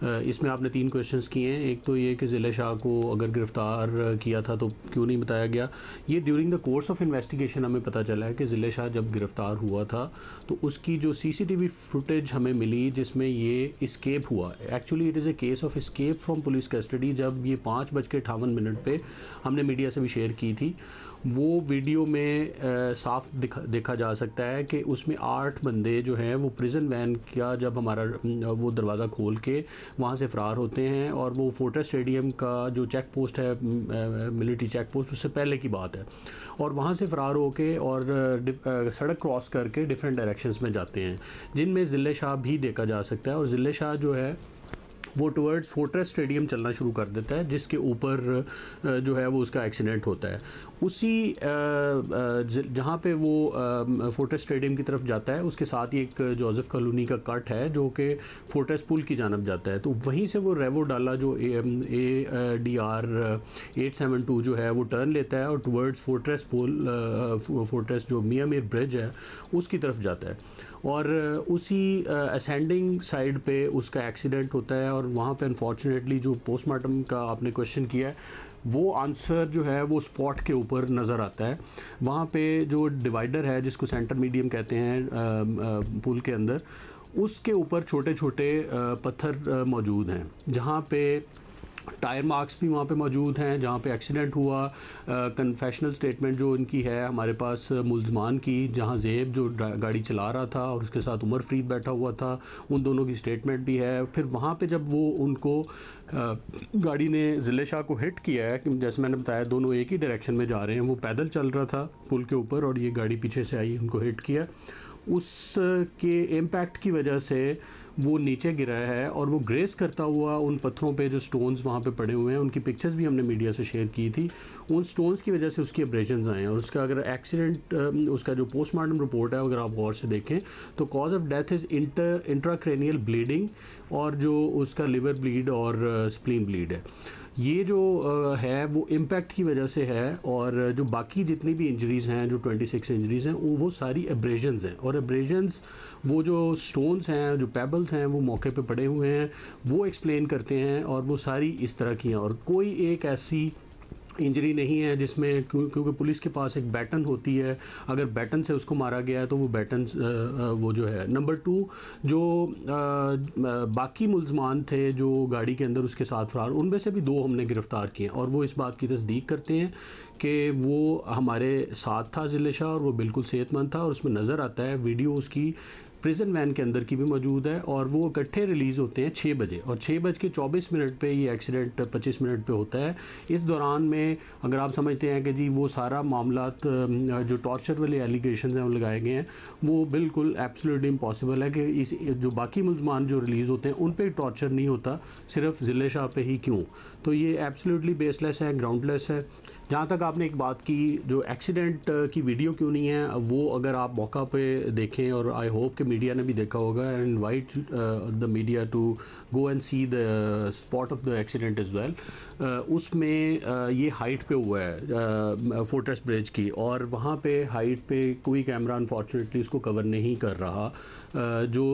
इसमें आपने 3 क्वेश्चंस किए हैं। एक तो ये कि ज़िले शाह को अगर गिरफ़्तार किया था तो क्यों नहीं बताया गया। ये during the course of investigation हमें पता चला है कि ज़िले शाह जब गिरफ़्तार हुआ था तो उसकी जो CCTV फुटेज हमें मिली जिसमें ये इस्केप हुआ, actually it is a case of escape from police custody. जब ये 5:58 पे हमने मीडिया से भी शेयर की थी, वो वीडियो में साफ देखा जा सकता है कि उसमें 8 बंदे जो हैं वो प्रिजन वैन का जब हमारा वो दरवाज़ा खोल के वहाँ से फ़रार होते हैं, और वो फोर्ट्रेस स्टेडियम का जो चेक पोस्ट है, मिलिट्री चेक पोस्ट, उससे पहले की बात है, और वहाँ से फ़रार होके और सड़क क्रॉस करके डिफरेंट डायरेक्शंस में जाते हैं, जिनमें ज़िले शाह भी देखा जा सकता है। और ज़िले शाह जो है वो टुवर्ड्स फोर्ट्रेस स्टेडियम चलना शुरू कर देता है, जिसके ऊपर जो है वो उसका एक्सीडेंट होता है। उसी जहाँ पे वो फोर्ट्रेस स्टेडियम की तरफ जाता है उसके साथ ही एक जोसेफ कॉलोनी का कट है जो कि फोर्ट्रेस पुल की जानब जाता है, तो वहीं से वो रेवो डाला जो ADR 872 जो है वो टर्न लेता है और टुवर्ड्स फोर्ट्रेस पुल, फोर्ट्रेस जो मियां मीर ब्रिज है उसकी तरफ जाता है, और उसी असेंडिंग साइड पे उसका एक्सीडेंट होता है। और वहाँ पे अनफॉर्चुनेटली जो पोस्टमार्टम का आपने क्वेश्चन किया है वो आंसर जो है वो स्पॉट के ऊपर नज़र आता है। वहाँ पे जो डिवाइडर है जिसको सेंटर मीडियम कहते हैं पुल के अंदर, उसके ऊपर छोटे छोटे पत्थर मौजूद हैं, जहाँ पे टायर मार्क्स भी वहाँ पे मौजूद हैं जहाँ पे एक्सीडेंट हुआ। कन्फेशनल स्टेटमेंट जो इनकी है हमारे पास मुल्ज़मान की, जहाँ ज़ेब जो गाड़ी चला रहा था और उसके साथ उमर फरीद बैठा हुआ था, उन दोनों की स्टेटमेंट भी है। फिर वहाँ पे जब वो उनको गाड़ी ने ज़िले शाह को हिट किया है, कि जैसे मैंने बताया दोनों एक ही डायरेक्शन में जा रहे हैं, वो पैदल चल रहा था पुल के ऊपर और ये गाड़ी पीछे से आई, उनको हिट किया। उसके इम्पैक्ट की वजह से वो नीचे गिरा है और वो ग्रेस करता हुआ उन पत्थरों पे जो स्टोन्स वहाँ पे पड़े हुए हैं, उनकी पिक्चर्स भी हमने मीडिया से शेयर की थी, उन स्टोन्स की वजह से उसकी एब्रेशंस आए हैं। और उसका अगर एक्सीडेंट, उसका जो पोस्टमार्टम रिपोर्ट है अगर आप गौर से देखें तो cause of death is intracranial bleeding, और जो उसका लिवर ब्लीड और स्प्लीन ब्लीड है। ये जो है वो इम्पैक्ट की वजह से है, और जो बाकी जितनी भी इंजरीज़ हैं, जो 26 इंजरीज़ हैं, वो सारी एब्रेशंस हैं। और एब्रेशंस वो जो स्टोन्स हैं, जो पेबल्स हैं, वो मौके पे पड़े हुए हैं, वो एक्सप्लेन करते हैं, और वो सारी इस तरह की हैं। और कोई एक ऐसी इंजरी नहीं है जिसमें, क्योंकि पुलिस के पास एक बैटन होती है, अगर बैटन से उसको मारा गया है तो वो बैटन वो जो है। नंबर 2, जो बाकी मुल्ज़मान थे जो गाड़ी के अंदर उसके साथ फरार, उनमें से भी 2 हमने गिरफ़्तार किए, और वो इस बात की तस्दीक करते हैं कि वो हमारे साथ था ज़िले शाह, और वो बिल्कुल सेहतमंद था। और उसमें नज़र आता है वीडियो उसकी प्रिजन वैन के अंदर की भी मौजूद है, और वो इकट्ठे रिलीज़ होते हैं 6 बजे, और 6:24 पे ये एक्सीडेंट 25 मिनट पे होता है। इस दौरान में अगर आप समझते हैं कि जी वो सारा मामलात जो टॉर्चर वाले एलिगेशन हैं वो लगाए गए हैं, वो बिल्कुल एब्सोल्युटली इम्पॉसिबल है कि इस जो बाकी मुल्ज़मान जो रिलीज़ होते हैं उन पर टॉर्चर नहीं होता, सिर्फ ज़िले शाह पे ही क्यों? तो ये एब्सोल्युटली बेसलेस है, ग्राउंडलेस है। जहाँ तक आपने एक बात की, जो एक्सीडेंट की वीडियो क्यों नहीं है, वो अगर आप मौका पे देखें, और आई होप कि मीडिया ने भी देखा होगा, and invite the media to go and see the spot of the accident is well. उसमें ये हाइट पे हुआ है फोर्ट्रेस ब्रिज की, और वहाँ पे हाइट पे कोई कैमरा अनफॉर्चुनेटली उसको कवर नहीं कर रहा। जो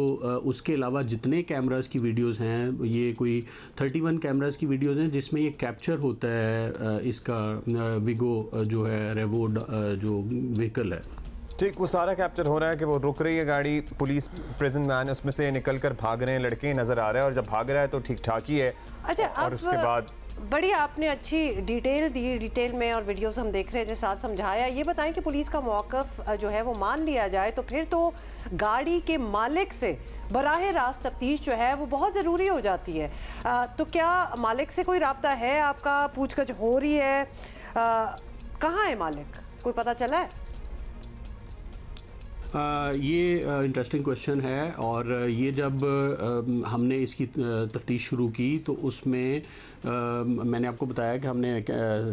उसके अलावा जितने कैमरास की वीडियोस हैं, ये कोई 31 कैमरास की वीडियोस हैं जिसमें ये कैप्चर होता है इसका विगो जो है रेवो जो व्हीकल है। ठीक, वो सारा कैप्चर हो रहा है कि वो रुक रही है गाड़ी, पुलिस प्रिजन वैन, उसमें से निकल कर भाग रहे हैं लड़के नज़र आ रहे हैं, और जब भाग रहा है तो ठीक ठाक ही है। अच्छा, और उसके बाद बड़ी आपने अच्छी डिटेल दी, डिटेल में और वीडियोस हम देख रहे थे, साथ समझाया। ये बताएं कि पुलिस का मौक़िफ़ जो है वो मान लिया जाए तो फिर तो गाड़ी के मालिक से बराह रास्त तफ्तीश जो है वो बहुत ज़रूरी हो जाती है। तो क्या मालिक से कोई राब्ता है आपका, पूछगछ हो रही है? कहाँ है मालिक, कोई पता चला है? ये इंटरेस्टिंग क्वेश्चन है। और ये जब हमने इसकी तफ्तीश शुरू की तो उसमें मैंने आपको बताया कि हमने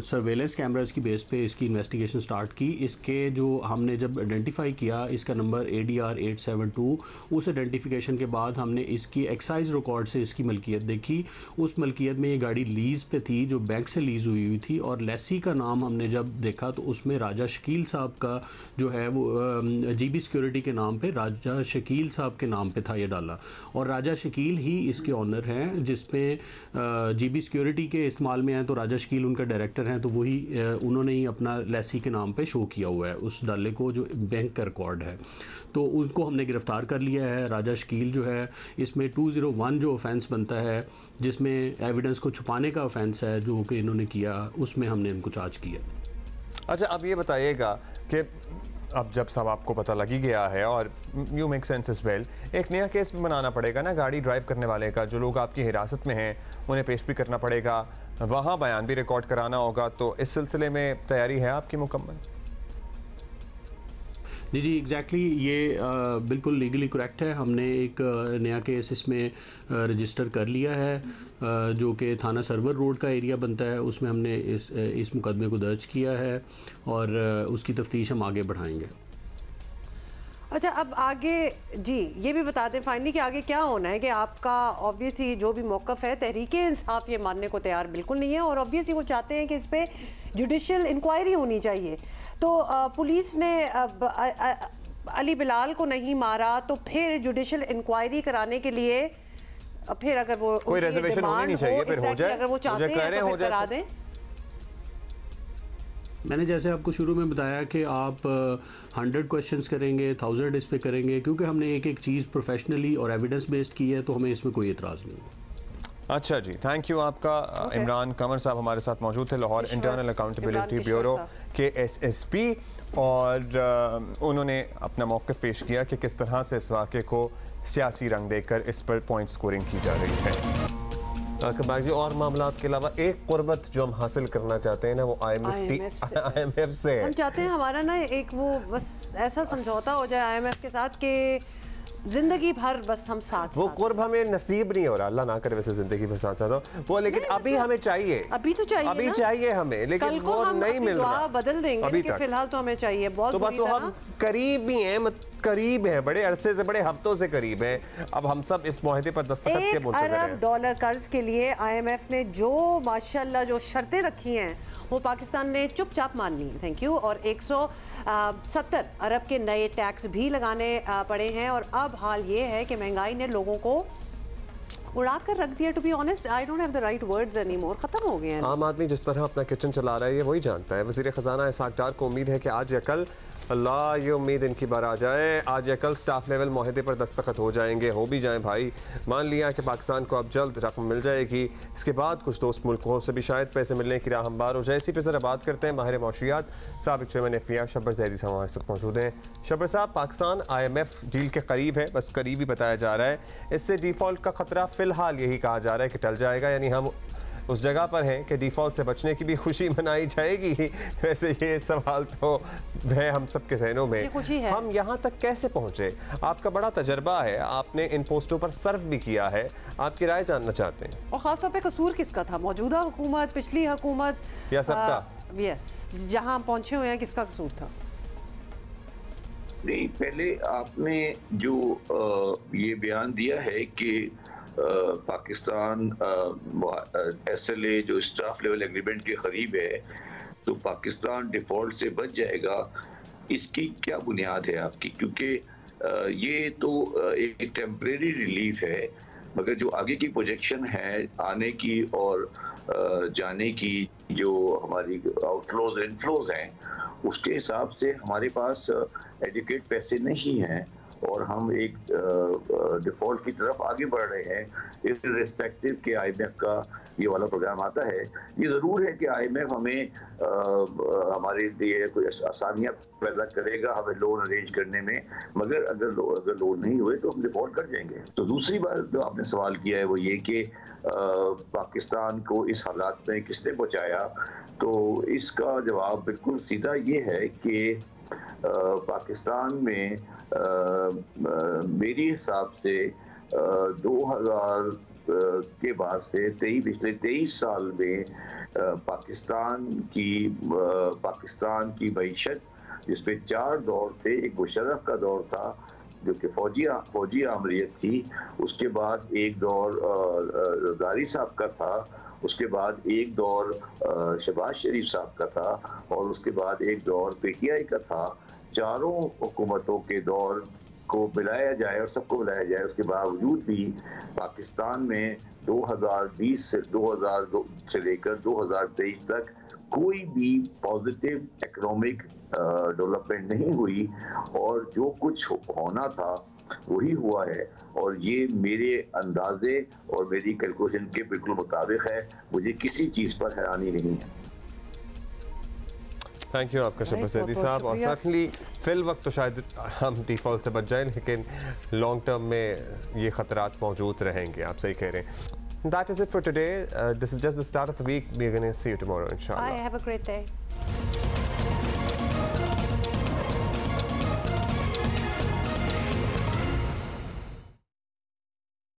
सर्वेलेंस कैमरास की बेस पे इसकी इन्वेस्टिगेशन स्टार्ट की। इसके जो हमने जब आइडेंटिफाई किया इसका नंबर ADR 872, उस आइडेंटिफिकेशन के बाद हमने इसकी एक्साइज रिकॉर्ड से इसकी मलकियत देखी। उस मलकियत में ये गाड़ी लीज़ पे थी जो बैंक से लीज़ हुई थी, और लेसी का नाम हमने जब देखा तो उसमें राजा शकील साहब का जो है वो GB सिक्योरिटी के नाम पे राजा शकील साहब के नाम पे था ये डाला, और राजा शकील ही इसके ऑनर हैं। जिसमें GB सिक्योरिटी के इस्तेमाल में है तो राजा शकील उनका डायरेक्टर हैं, तो वही उन्होंने ही अपना लेसी के नाम पे शो किया हुआ है उस डाले को जो बैंक का रिकॉर्ड है। तो उनको हमने गिरफ़्तार कर लिया है। राजा शकील जो है इसमें 201 जो ऑफेंस बनता है जिसमें एविडेंस को छुपाने का ऑफेंस है जो कि इन्होंने किया, उसमें हमने इनको चार्ज किया। अच्छा, अब ये बताइएगा कि अब जब सब आपको पता लगी गया है और you make sense as well, एक नया केस भी बनाना पड़ेगा ना गाड़ी ड्राइव करने वाले का। जो लोग आपकी हिरासत में हैं उन्हें पेश भी करना पड़ेगा, वहाँ बयान भी रिकॉर्ड कराना होगा। तो इस सिलसिले में तैयारी है आपकी मुकम्मल? जी एग्जैक्टली, ये बिल्कुल लीगली करेक्ट है। हमने एक नया केस इसमें रजिस्टर कर लिया है जो कि थाना सरवर रोड का एरिया बनता है, उसमें हमने इस मुकदमे को दर्ज किया है और उसकी तफ्तीश हम आगे बढ़ाएंगे। अच्छा, अब आगे जी ये भी बता दें फाइनली कि आगे क्या होना है, कि आपका ऑब्वियसली जो भी मौक़िफ़ है तहरीक इंसाफ ये मानने को तैयार बिल्कुल नहीं है, और ऑब्वियसली वो चाहते हैं कि इस पर जुडिशल इंक्वायरी होनी चाहिए। तो पुलिस ने अली बिलाल को नहीं मारा तो फिर जुडिशल इंक्वायरी कराने के लिए फिर अगर वो कोई रिजर्वेशन होनी नहीं चाहिए, फिर हो जाए, अगर वो चाहते हैं तो फिर करा दें। मैंने जैसे आपको शुरू में बताया कि आप 100 क्वेश्चंस करेंगे, 1000 इस पे करेंगे, क्योंकि हमने एक एक चीज़ प्रोफेशनली और एविडेंस बेस्ड की है, तो हमें इसमें कोई एतराज़ नहीं है। अच्छा जी, थैंक यू आपका। इमरान कंवर साहब हमारे साथ मौजूद थे, लाहौर इंटरनल अकाउंटेबिलिटी ब्यूरो के SSP, और उन्होंने अपना मौक़िफ़ पेश किया कि किस तरह से इस वाक़े को सियासी रंग देकर इस पर पॉइंट स्कोरिंग की जा रही है। बाकी और मामलात के अलावा एक कुर्बत जो हम हासिल करना चाहते हैं ना वो IMF से है। हम चाहते हैं हमारा ना एक वो बस ऐसा समझौता हो जाए IMF के साथ कि जिंदगी भर बस हम साथ वो कुर्ब हमें नसीब नहीं हो रहा, अल्लाह ना करे वैसे जिंदगी भर साथ हो वो, लेकिन अभी हमें चाहिए, अभी तो चाहिए, अभी चाहिए हमें, लेकिन वो नहीं मिल रहा। बदल देंगे अभी तक, फिलहाल तो हमें चाहिए बहुत। तो बस हम करीब ही हैं, करीब है, बड़े अरसे से, बड़े हफ्तों से करीब है। अब हम सब इस मुआहदे पर दस्तखत के मुंतज़िर हैं। $1 अरब कर्ज के लिए IMF ने जो माशाल्लाह जो शर्तें रखी हैं वो पाकिस्तान ने चुपचाप मान ली, थैंक यू। और 170 अरब के नए टैक्स भी लगाने पड़े हैं, और अब हाल ये है कि महंगाई ने लोगों को उड़ा कर रख दिया। To be honest I don't have the right words anymore, खत्म हो गए हैं। आम आदमी जिस तरह अपना किचन चला रहा है ये वही जानता है। वज़ीर ख़जाना इसहाक़ डार को उम्मीद है कि आज या कल, अल्लाह ये उम्मीद इनकी बार आ जाए, आज या कल स्टाफ लेवल मुआहदे पर दस्तखत हो जाएंगे, हो भी जाएं भाई। मान लिया कि पाकिस्तान को अब जल्द रकम मिल जाएगी, इसके बाद कुछ दोस्त मुल्कों से भी शायद पैसे मिलने की राह हमवार हो जाए। इसी पर ज़रा बात करते हैं माहिर मौशियात साबिक़ चेयरमैन FIA शब्बर ज़ैदी साहब हमारे साथ मौजूद हैं। शब्बर साहब, पाकिस्तान IMF डील के करीब है, बस करीब ही बताया जा रहा है, इससे डिफ़ॉल्ट का ख़तरा फ़िलहाल यही कहा जा रहा है कि टल जाएगा, यानी हम उस जगह पर हैं कि डिफ़ॉल्ट से बचने की भी खुशी मनाई जाएगी। वैसे ये सवाल तो है हम सब के जहनों में, हम यहाँ तक कैसे पहुँचे? आपका बड़ा तजर्बा है, आपने इन पोस्टों पर सर्व भी किया है, आपकी राय जानना चाहते हैं। और ख़ासतौर पे कसूर किसका था, मौजूदा हुकूमत, पिछली हुकूमत, या सबका? यस, जहाँ हम पहुँचे हुए हैं किसका कसूर था? नहीं, पहले आपने जो ये बयान दिया है कि पाकिस्तान SLA जो स्टाफ लेवल एग्रीमेंट के करीब है तो पाकिस्तान डिफ़ॉल्ट से बच जाएगा, इसकी क्या बुनियाद है आपकी? क्योंकि ये तो एक टेम्परेरी रिलीफ है, मगर जो आगे की प्रोजेक्शन है आने की और जाने की, जो हमारी आउटफ्लोज इनफ्लोज हैं, उसके हिसाब से हमारे पास एडिक्वेट पैसे नहीं हैं और हम एक डिफॉल्ट की तरफ आगे बढ़ रहे हैं, इर्रेस्पेक्टिव के IMF का ये वाला प्रोग्राम आता है। ये ज़रूर है कि IMF हमें हमारे लिए कोई आसानियाँ पैदा करेगा हमें लोन अरेंज करने में, मगर अगर लोन नहीं हुए तो हम डिफॉल्ट कर जाएंगे। तो दूसरी बात जो आपने सवाल किया है वो ये कि पाकिस्तान को इस हालात में किसने पहुँचाया, तो इसका जवाब बिल्कुल सीधा ये है कि पाकिस्तान में मेरे हिसाब से 2000 के बाद से पिछले 23 साल में पाकिस्तान की मईशत जिसपे 4 दौर थे। एक मुशर्रफ का दौर था जो कि फौजी आमरीत थी, उसके बाद एक दौर ज़रदारी साहब का था, उसके बाद एक दौर शहबाज शरीफ साहब का था और उसके बाद एक दौर PTI का था। चारों हुकूमतों के दौर को मिलाया जाए और सबको मिलाया जाए, उसके बावजूद भी पाकिस्तान में 2020 से लेकर 2023 तक कोई भी पॉजिटिव इकोनॉमिक डेवलपमेंट नहीं हुई और जो कुछ होना था वही हुआ है। और ये मेरे अंदाजे और मेरी कैलकुलेशन के बिल्कुल मुताबिक है, मुझे किसी चीज़ पर हैरानी नहीं है। थैंक यू आपका शुक्र सैदी साहब। और सर्टनली फिल वक्त तो शायद हम डिफ़ॉल्ट से बच जाएं, लेकिन लॉन्ग टर्म में ये ख़तरात मौजूद रहेंगे। आप सही कह रहे हैं। That is it for today. This is just the start of the week. We're going to see you tomorrow, inshallah. Bye. Have a great day.